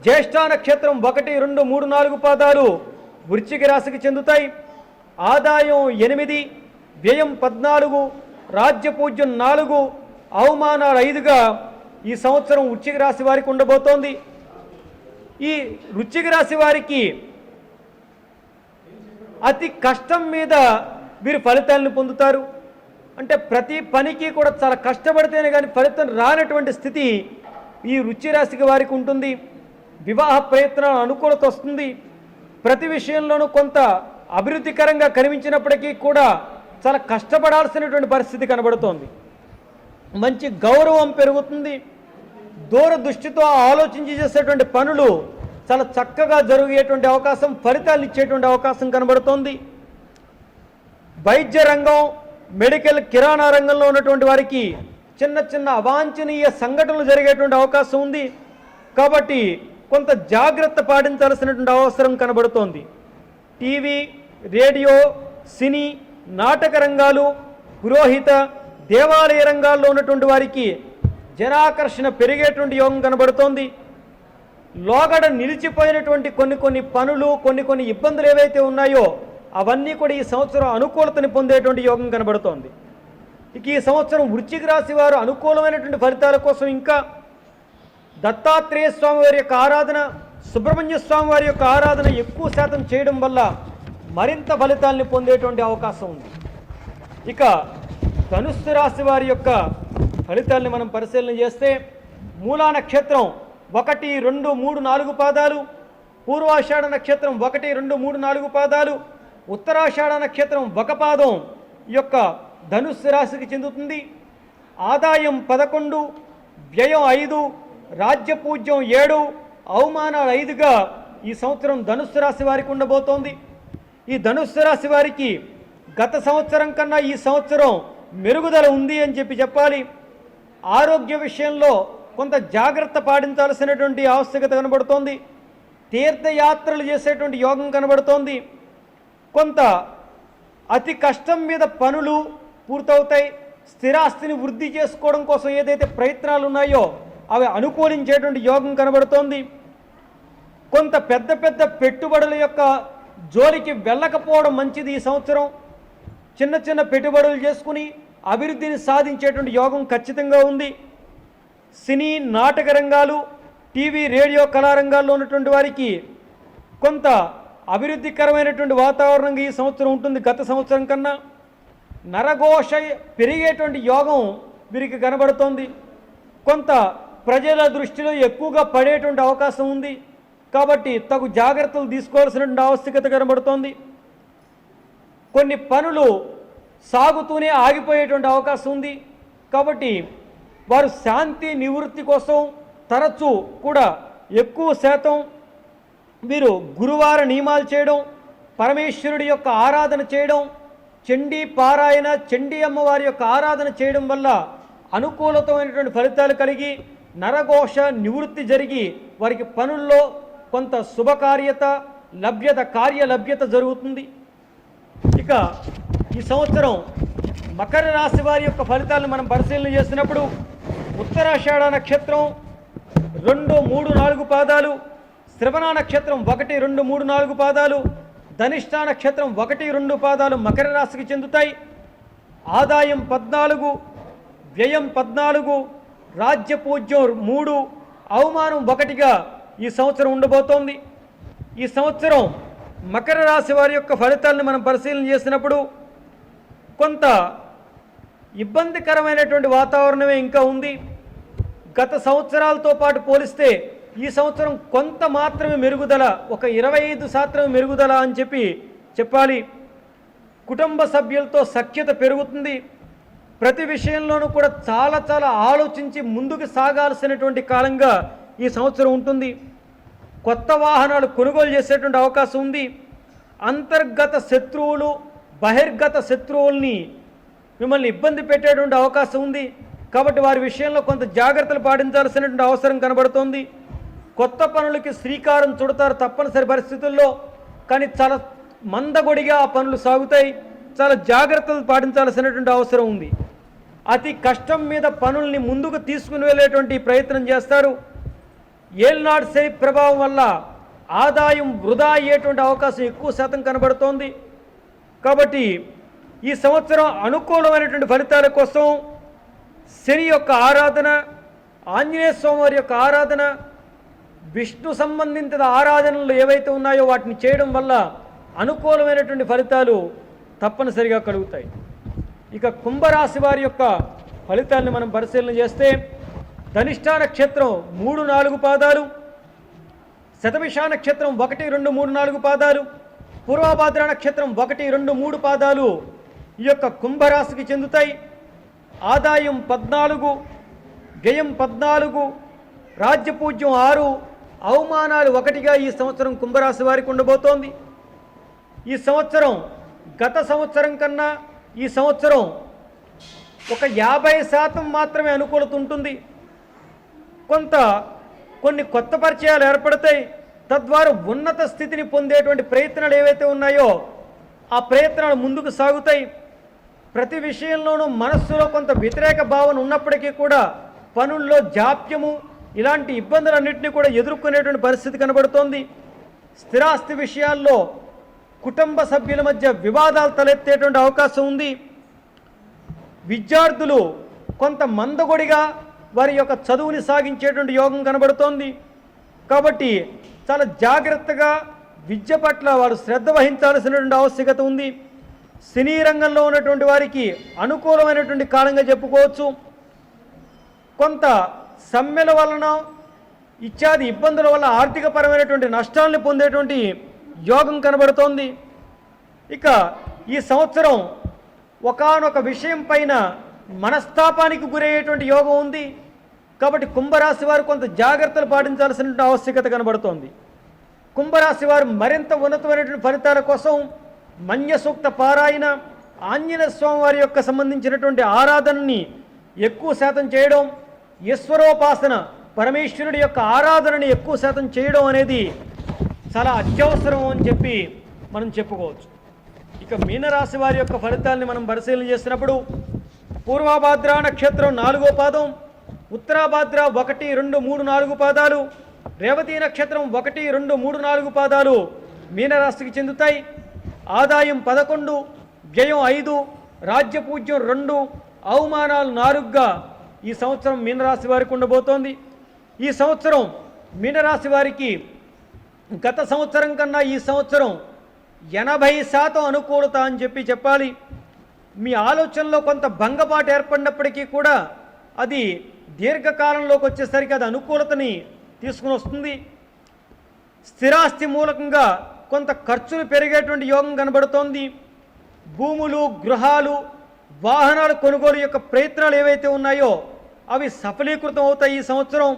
జ్యేష్ఠ నక్షత్రం 1, 2, 3, 4 పాదాలు వృశ్చిక రాశికి చెందుతాయి. ఆదాయం 8, వ్యయం 14, రాజ్యపూజ్యం 4, అవమానాలు 5గా ఈ సంవత్సరం వృశ్చిక రాశి వారికి ఉండబోతోంది. ఈ వృశ్చిక రాశి వారికి అతి కష్టం మీద వీరు ఫలితాలను పొందుతారు. అంటే ప్రతి పనికి కూడా చాలా కష్టపడితేనే కానీ ఫలితం రానటువంటి స్థితి ఈ వృశ్చిక రాశికి వారికి ఉంటుంది. వివాహ ప్రయత్నాలు అనుకూలత వస్తుంది. ప్రతి విషయంలోనూ కొంత అభివృద్ధికరంగా కనిపించినప్పటికీ కూడా చాలా కష్టపడాల్సినటువంటి పరిస్థితి కనబడుతోంది. మంచి గౌరవం పెరుగుతుంది. దూరదృష్టితో ఆలోచించి చేసేటువంటి పనులు చాలా చక్కగా జరిగేటువంటి అవకాశం, ఫలితాలు ఇచ్చేటువంటి అవకాశం కనబడుతోంది. వైద్య రంగం, మెడికల్, కిరాణా రంగంలో ఉన్నటువంటి వారికి చిన్న చిన్న అవాంఛనీయ సంఘటనలు జరిగేటువంటి అవకాశం ఉంది. కాబట్టి కొంత జాగ్రత్త పాటించాల్సినటువంటి అవసరం కనబడుతోంది. టీవీ, రేడియో, సినీ, నాటక రంగాలు, పురోహిత, దేవాలయ రంగాల్లో ఉన్నటువంటి వారికి జనాకర్షణ పెరిగేటువంటి యోగం కనబడుతోంది. లోగడ నిలిచిపోయినటువంటి కొన్ని పనులు, కొన్ని ఇబ్బందులు ఏవైతే ఉన్నాయో అవన్నీ కూడా ఈ సంవత్సరం అనుకూలతని పొందేటువంటి యోగం కనబడుతోంది. ఇక ఈ సంవత్సరం వృశ్చిక రాశి వారు అనుకూలమైనటువంటి ఫలితాల కోసం ఇంకా దత్తాత్రేయ స్వామి వారి యొక్క ఆరాధన, సుబ్రహ్మణ్య స్వామి వారి యొక్క ఆరాధన ఎక్కువ శాతం చేయడం వల్ల మరింత ఫలితాల్ని పొందేటువంటి అవకాశం ఉంది. ఇక ధనుస్సు రాశి వారి యొక్క ఫలితాల్ని మనం పరిశీలన చేస్తే మూలా నక్షత్రం 1, 2, 3, 4 పాదాలు, పూర్వాషాఢ నక్షత్రం 1, 2, 3, 4 పాదాలు, ఉత్తరాషాఢ నక్షత్రం 1 పాదం ఈ యొక్క ధనుస్సు రాశికి చెందుతుంది. ఆదాయం 11, వ్యయం 5, రాజ్యపూజ్యం 7, అవమానాలు 5గా ఈ సంవత్సరం ధనుస్సు రాశి వారికి ఉండబోతోంది. ఈ ధనుస్సు రాశి వారికి గత సంవత్సరం కన్నా ఈ సంవత్సరం మెరుగుదల ఉంది అని చెప్పాలి. ఆరోగ్య విషయంలో కొంత జాగ్రత్త పాటించాల్సినటువంటి ఆవశ్యకత కనబడుతోంది. తీర్థయాత్రలు చేసేటువంటి యోగం కనబడుతోంది. కొంత అతి కష్టం మీద పనులు పూర్తవుతాయి. స్థిరాస్తిని వృద్ధి చేసుకోవడం కోసం ఏదైతే ప్రయత్నాలు ఉన్నాయో అవి అనుకూలించేటువంటి యోగం కనబడుతోంది. కొంత పెద్ద పెద్ద పెట్టుబడుల యొక్క జోలికి వెళ్ళకపోవడం మంచిది. ఈ సంవత్సరం చిన్న చిన్న పెట్టుబడులు చేసుకుని అభివృద్ధిని సాధించేటువంటి యోగం ఖచ్చితంగా ఉంది. సినీ, నాటక రంగాలు, టీవీ, రేడియో కళారంగాల్లో ఉన్నటువంటి వారికి కొంత అభివృద్ధికరమైనటువంటి వాతావరణంగా ఈ సంవత్సరం ఉంటుంది. గత సంవత్సరం కన్నా నరఘోష పెరిగేటువంటి యోగం వీరికి కనబడుతోంది. కొంత ప్రజల దృష్టిలో ఎక్కువగా పడేటువంటి అవకాశం ఉంది. కాబట్టి తగు జాగ్రత్తలు తీసుకోవాల్సినటువంటి ఆవశ్యకత కనబడుతోంది. కొన్ని పనులు సాగుతూనే ఆగిపోయేటువంటి అవకాశం ఉంది. కాబట్టి వారు శాంతి నివృత్తి కోసం తరచూ కూడా ఎక్కువ శాతం వీరు గురువార నియమాలు చేయడం, పరమేశ్వరుడి యొక్క ఆరాధన చేయడం, చండీ పారాయణ, చండీ అమ్మవారి యొక్క ఆరాధన చేయడం వల్ల అనుకూలతమైనటువంటి ఫలితాలు కలిగి నరఘోష నివృత్తి జరిగి వారికి పనుల్లో కొంత శుభకార్యత లభ్యత, కార్యలభ్యత జరుగుతుంది. ఇక ఈ సంవత్సరం మకర రాశి వారి యొక్క ఫలితాలను మనం పరిశీలన చేసినప్పుడు ఉత్తరాషాఢ నక్షత్రం 2, 3, 4 పాదాలు, శ్రవణ నక్షత్రం 1, 2, 3, 4 పాదాలు, ధనిష్ఠా నక్షత్రం 1, 2 పాదాలు మకర రాశికి చెందుతాయి. ఆదాయం 14, వ్యయం 14, రాజ్యపూజ్యం 3, అవమానం 1గా ఈ సంవత్సరం ఉండబోతోంది. ఈ సంవత్సరం మకర రాశి వారి యొక్క ఫలితాలను మనం పరిశీలన చేసినప్పుడు కొంత ఇబ్బందికరమైనటువంటి వాతావరణమే ఇంకా ఉంది. గత సంవత్సరాలతో పాటు పోలిస్తే ఈ సంవత్సరం కొంత మాత్రమే మెరుగుదల, ఒక 25% మెరుగుదల అని చెప్పాలి. కుటుంబ సభ్యులతో సఖ్యత పెరుగుతుంది. ప్రతి విషయంలోనూ కూడా చాలా చాలా ఆలోచించి ముందుకు సాగాల్సినటువంటి కాలంగా ఈ సంవత్సరం ఉంటుంది. కొత్త వాహనాలు కొనుగోలు చేసేటువంటి అవకాశం ఉంది. అంతర్గత శత్రువులు, బహిర్గత శత్రువుల్ని మిమ్మల్ని ఇబ్బంది పెట్టేటువంటి అవకాశం ఉంది. కాబట్టి వారి విషయంలో కొంత జాగ్రత్తలు పాటించాల్సినటువంటి అవసరం కనబడుతోంది. కొత్త పనులకి శ్రీకారం చుడతారు తప్పనిసరి పరిస్థితుల్లో, కానీ చాలా మందగొడిగా ఆ పనులు సాగుతాయి. చాలా జాగ్రత్తలు పాటించాల్సినటువంటి అవసరం ఉంది. అతి కష్టం మీద పనుల్ని ముందుకు తీసుకుని వెళ్ళేటువంటి ప్రయత్నం చేస్తారు. ఏల్నాడు శని ప్రభావం వల్ల ఆదాయం వృధా అయ్యేటువంటి అవకాశం ఎక్కువ శాతం కనబడుతోంది. కాబట్టి ఈ సంవత్సరం అనుకూలమైనటువంటి ఫలితాల కోసం శని యొక్క ఆరాధన, ఆంజనేయ స్వామి వారి యొక్క ఆరాధన, విష్ణు సంబంధిత ఆరాధనలు ఏవైతే ఉన్నాయో వాటిని చేయడం వల్ల అనుకూలమైనటువంటి ఫలితాలు తప్పనిసరిగా కలుగుతాయి. ఇక కుంభరాశి వారి యొక్క ఫలితాలను మనం పరిశీలన చేస్తే ధనిష్ఠా నక్షత్రం 3, 4 పాదాలు, శతభిష నక్షత్రం 1, 2, 3, 4 పాదాలు, పూర్వభాద్ర నక్షత్రం 1, 2, 3 పాదాలు ఈ యొక్క కుంభరాశికి చెందుతాయి. ఆదాయం 14, వ్యయం 14, రాజ్యపూజ్యం 6, అవమానాలు 1గా ఈ సంవత్సరం కుంభరాశి వారికి ఉండబోతోంది. ఈ సంవత్సరం గత సంవత్సరం కన్నా ఈ సంవత్సరం ఒక 50% మాత్రమే అనుకూలత ఉంటుంది. కొన్ని కొత్త పరిచయాలు ఏర్పడతాయి. తద్వారా ఉన్నత స్థితిని పొందేటువంటి ప్రయత్నాలు ఏవైతే ఉన్నాయో ఆ ప్రయత్నాలు ముందుకు సాగుతాయి. ప్రతి విషయంలోనూ మనస్సులో కొంత వ్యతిరేక భావన ఉన్నప్పటికీ కూడా పనుల్లో జాప్యము, ఇలాంటి ఇబ్బందులన్నింటినీ కూడా ఎదుర్కొనేటువంటి పరిస్థితి కనబడుతోంది. స్థిరాస్తి విషయాల్లో కుటుంబ సభ్యుల మధ్య వివాదాలు తలెత్తేటువంటి అవకాశం ఉంది. విద్యార్థులు కొంత మందగొడిగా వారి యొక్క చదువుని సాగించేటువంటి యోగం కనబడుతోంది. కాబట్టి చాలా జాగ్రత్తగా విద్య పట్ల వారు శ్రద్ధ వహించాల్సినటువంటి ఆవశ్యకత ఉంది. సినీ రంగంలో ఉన్నటువంటి వారికి అనుకూలమైనటువంటి కాలంగా చెప్పుకోవచ్చు. కొంత సమ్మెల వలన ఇత్యాది ఇబ్బందుల వల్ల ఆర్థికపరమైనటువంటి నష్టాలను పొందేటువంటి యోగం కనబడుతోంది. ఇక ఈ సంవత్సరం ఒకానొక విషయం పైన మనస్తాపానికి గురయ్యేటువంటి యోగం ఉంది. కాబట్టి కుంభరాశి వారు కొంత జాగ్రత్తలు పాటించాల్సినటువంటి ఆవశ్యకత కనబడుతోంది. కుంభరాశి వారు మరింత ఉన్నతమైనటువంటి ఫలితాల కోసం మన్య సూక్త పారాయణ, ఆంజనేయ స్వామి వారి యొక్క సంబంధించినటువంటి ఆరాధనని ఎక్కువ శాతం చేయడం, ఈశ్వరోపాసన పరమేశ్వరుడి యొక్క ఆరాధనని ఎక్కువ శాతం చేయడం అనేది చాలా అత్యవసరం అని చెప్పి మనం చెప్పుకోవచ్చు. ఇక మీనరాశి వారి యొక్క ఫలితాలని మనం పరిశీలన చేసినప్పుడు పూర్వభాద్ర నక్షత్రం 4వ పాదం, ఉత్తరాభాద్ర 1, 2, 3, 4 పాదాలు, రేవతి నక్షత్రం 1, 2, 3, 4 పాదాలు మీనరాశికి చెందుతాయి. ఆదాయం 11, వ్యయం 5, రాజ్యపూజ్యం 2, అవమానాలు 4గా ఈ సంవత్సరం మీనరాశి వారికి ఉండబోతోంది. ఈ సంవత్సరం మీనరాశి వారికి గత సంవత్సరం కన్నా ఈ సంవత్సరం 80% అనుకూలత అని చెప్పాలి. మీ ఆలోచనలో కొంత భంగపాటు ఏర్పడినప్పటికీ కూడా అది దీర్ఘకాలంలోకి వచ్చేసరికి అది అనుకూలతని తీసుకుని వస్తుంది. స్థిరాస్తి మూలకంగా కొంత ఖర్చులు పెరిగేటువంటి యోగం కనబడుతోంది. భూములు, గృహాలు, వాహనాల కొనుగోలు యొక్క ప్రయత్నాలు ఏవైతే ఉన్నాయో అవి సఫలీకృతం అవుతాయి. ఈ సంవత్సరం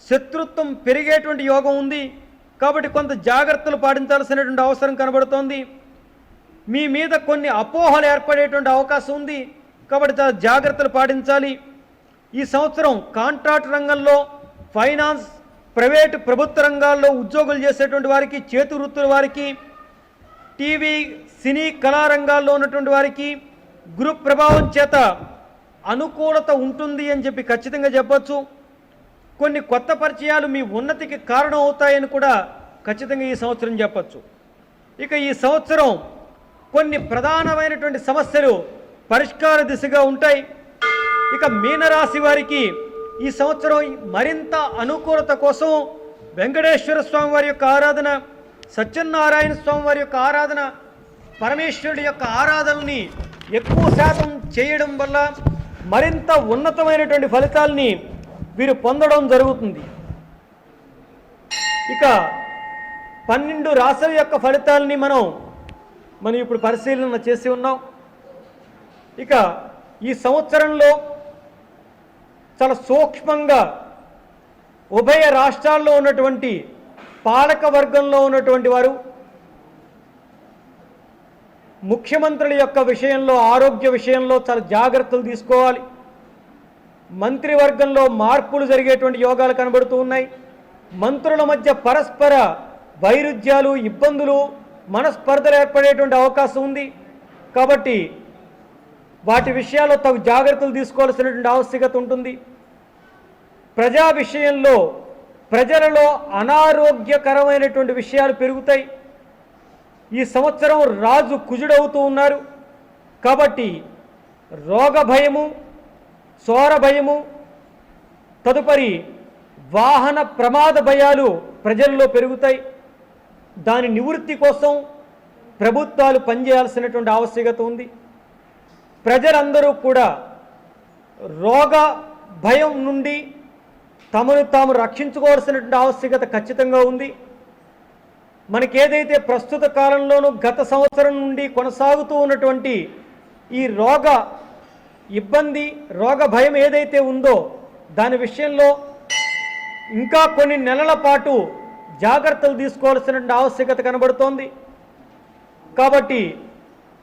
శత్రుత్వం పెరిగేటువంటి యోగం ఉంది. కాబట్టి కొంత జాగ్రత్తలు పాటించాల్సినటువంటి అవసరం కనబడుతోంది. మీ మీద కొన్ని అపోహలు ఏర్పడేటువంటి అవకాశం ఉంది. కాబట్టి చాలా జాగ్రత్తలు పాటించాలి. ఈ సంవత్సరం కాంట్రాక్ట్ రంగంలో, ఫైనాన్స్, ప్రైవేటు ప్రభుత్వ రంగాల్లో ఉద్యోగులు చేసేటువంటి వారికి, చేతి వృత్తుల వారికి, టీవీ, సినీ కళారంగాల్లో ఉన్నటువంటి వారికి గురు ప్రభావం చేత అనుకూలత ఉంటుంది అని చెప్పి ఖచ్చితంగా చెప్పచ్చు. కొన్ని కొత్త పరిచయాలు మీ ఉన్నతికి కారణం అవుతాయని కూడా ఖచ్చితంగా ఈ సంవత్సరం చెప్పచ్చు. ఇక ఈ సంవత్సరం కొన్ని ప్రధానమైనటువంటి సమస్యలు పరిష్కార దిశగా ఉంటాయి. ఇక మీనరాశి వారికి ఈ సంవత్సరం మరింత అనుకూలత కోసం వెంకటేశ్వర స్వామి వారి యొక్క ఆరాధన, సత్యనారాయణ స్వామి వారి యొక్క ఆరాధన, పరమేశ్వరుడి యొక్క ఆరాధనని ఎక్కువ శాతం చేయడం వల్ల మరింత ఉన్నతమైనటువంటి ఫలితాలని వీరు పొందడం జరుగుతుంది. ఇక 12 రాశుల యొక్క ఫలితాలని మనం ఇప్పుడు పరిశీలన చేసి ఉన్నాం. ఇక ఈ సంవత్సరంలో చాలా సూక్ష్మంగా ఉభయ రాష్ట్రాల్లో ఉన్నటువంటి పాలక వర్గంలో ఉన్నటువంటి వారు ముఖ్యమంత్రుల యొక్క విషయంలో, ఆరోగ్య విషయంలో చాలా జాగ్రత్తలు తీసుకోవాలి. మంత్రివర్గంలో మార్పులు జరిగేటువంటి యోగాలు కనబడుతూ ఉన్నాయి. మంత్రుల మధ్య పరస్పర వైరుధ్యాలు, ఇబ్బందులు, మనస్పర్ధలు ఏర్పడేటువంటి అవకాశం ఉంది. కాబట్టి వాటి విషయాల్లో తగు జాగ్రత్తలు తీసుకోవాల్సినటువంటి ఆవశ్యకత ఉంటుంది. ప్రజా విషయంలో ప్రజలలో అనారోగ్యకరమైనటువంటి విషయాలు పెరుగుతాయి. ఈ సంవత్సరం రాజు కుజుడవుతూ ఉన్నారు. కాబట్టి రోగ భయము, సోర భయము, తదుపరి వాహన ప్రమాద భయాలు ప్రజల్లో పెరుగుతాయి. దాని నివృత్తి కోసం ప్రభుత్వాలు పనిచేయాల్సినటువంటి ఆవశ్యకత ఉంది. ప్రజలందరూ కూడా రోగ భయం నుండి తమను తాము రక్షించుకోవాల్సినటువంటి ఆవశ్యకత ఖచ్చితంగా ఉంది. మనకేదైతే ప్రస్తుత కాలంలోనూ గత సంవత్సరం నుండి కొనసాగుతూ ఉన్నటువంటి ఈ రోగ ఇబ్బంది, రోగ భయం ఏదైతే ఉందో దాని విషయంలో ఇంకా కొన్ని నెలల పాటు జాగ్రత్తలు తీసుకోవాల్సినటువంటి ఆవశ్యకత కనబడుతోంది. కాబట్టి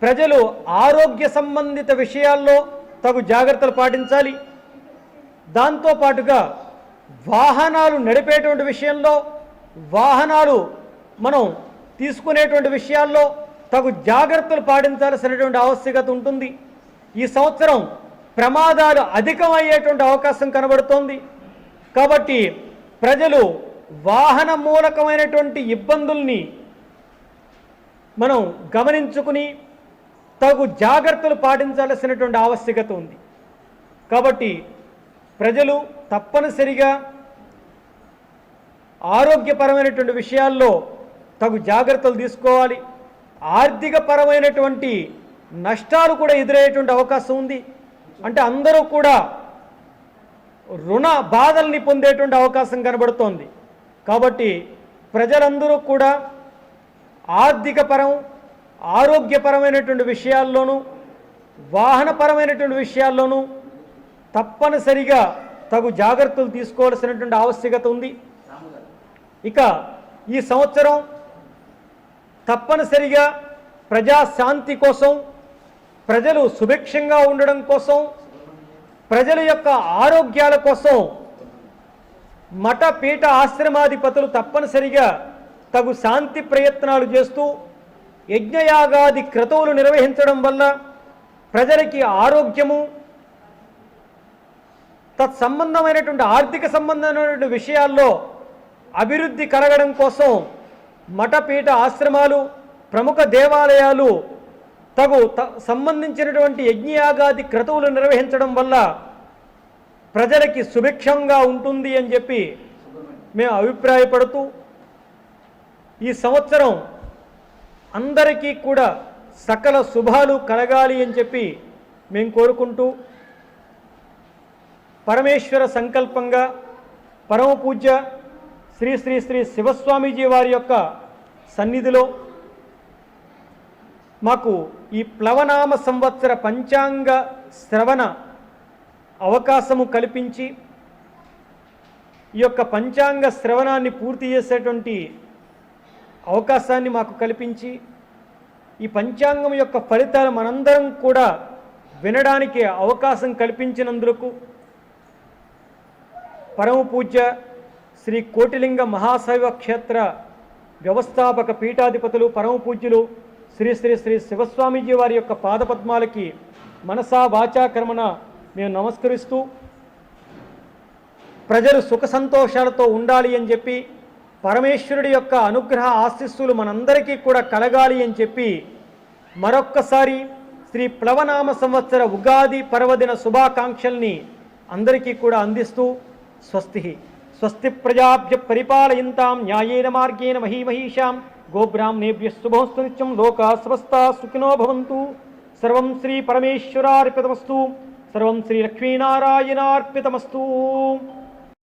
ప్రజలు ఆరోగ్య సంబంధిత విషయాల్లో తగు జాగ్రత్తలు పాటించాలి. దాంతోపాటుగా వాహనాలు నడిపేటువంటి విషయంలో, వాహనాలు మనం తీసుకునేటువంటి విషయాల్లో తగు జాగ్రత్తలు పాటించాల్సినటువంటి ఆవశ్యకత ఉంటుంది. ఈ సంవత్సరం ప్రమాదాలు అధికమయ్యేటువంటి అవకాశం కనబడుతోంది. కాబట్టి ప్రజలు వాహన మూలకమైనటువంటి ఇబ్బందుల్ని మనం గమనించుకుని తగు జాగ్రత్తలు పాటించాల్సినటువంటి ఆవశ్యకత ఉంది. కాబట్టి ప్రజలు తప్పనిసరిగా ఆరోగ్యపరమైనటువంటి విషయాల్లో తగు జాగ్రత్తలు తీసుకోవాలి. ఆర్థిక పరమైనటువంటి నష్టాలు కూడా ఎదురయ్యేటువంటి అవకాశం ఉంది. అంటే అందరూ కూడా రుణ బాధల్ని పొందేటువంటి అవకాశం కనబడుతోంది. కాబట్టి ప్రజలందరూ కూడా ఆరోగ్యపరమైనటువంటి విషయాల్లోనూ వాహనపరమైనటువంటి విషయాల్లోనూ తప్పనిసరిగా తగు జాగ్రత్తలు తీసుకోవాల్సినటువంటి ఆవశ్యకత ఉంది. ఇక ఈ సంవత్సరం తప్పనిసరిగా ప్రజాశాంతి కోసం, ప్రజలు సుభిక్షంగా ఉండడం కోసం, ప్రజల యొక్క ఆరోగ్యాల కోసం మఠ పీఠ ఆశ్రమాధిపతులు తప్పనిసరిగా తగు శాంతి ప్రయత్నాలు చేస్తూ యజ్ఞయాగాది క్రతువులు నిర్వహించడం వల్ల ప్రజలకి ఆరోగ్యము, తత్సంబంధమైనటువంటి ఆర్థిక సంబంధమైనటువంటి విషయాల్లో అభివృద్ధి కలగడం కోసం మఠపీఠ ఆశ్రమాలు, ప్రముఖ దేవాలయాలు సంబంధించినటువంటి యజ్ఞయాగాది క్రతువులు నిర్వహించడం వల్ల ప్రజలకి సుభిక్షంగా ఉంటుంది అని చెప్పి మేము అభిప్రాయపడుతూ, ఈ సంవత్సరం అందరికీ కూడా సకల శుభాలు కలగాలి అని చెప్పి మేము కోరుకుంటూ, పరమేశ్వర సంకల్పంగా పరమ పూజ్య శ్రీ శ్రీ శ్రీ శివస్వామీజీ వారి యొక్క సన్నిధిలో మాకు ఈ ప్లవనామ సంవత్సర పంచాంగ శ్రవణ అవకాశము కల్పించి, ఈ యొక్క పంచాంగ శ్రవణాన్ని పూర్తి చేసేటువంటి అవకాశాన్ని మాకు కల్పించి, ఈ పంచాంగం యొక్క ఫలితాలు మనందరం కూడా వినడానికి అవకాశం కల్పించినందుకు పరమ పూజ్య శ్రీ కోటిలింగ మహాశైవ క్షేత్ర వ్యవస్థాపక పీఠాధిపతులు పరమ పూజ్యులు శ్రీ శ్రీ శ్రీ శివస్వామీజీ వారి యొక్క పాదపద్మాలకి మనసా వాచా కర్మణ మేము నమస్కరిస్తూ, ప్రజలు సుఖ సంతోషాలతో ఉండాలి అని చెప్పి, పరమేశ్వరుడి యొక్క అనుగ్రహ ఆశీస్సులు మనందరికీ కూడా కలగాలి అని చెప్పి మరొక్కసారి శ్రీ ప్లవనామ సంవత్సర ఉగాది పర్వదిన శుభాకాంక్షల్ని అందరికీ కూడా అందిస్తూ, స్వస్తి ప్రజాభ్య పరిపాలయంతాం న్యాయేన మార్గేణ మహీమహీషాం గోబ్రాహ్మణేభ్య శుభమస్తు నిత్యం లోకా సమస్తా సుఖినో భవంతు. సర్వం శ్రీ పరమేశ్వరార్పితమస్తు. సర్వం శ్రీ లక్ష్మీనారాయణార్పితమస్తు.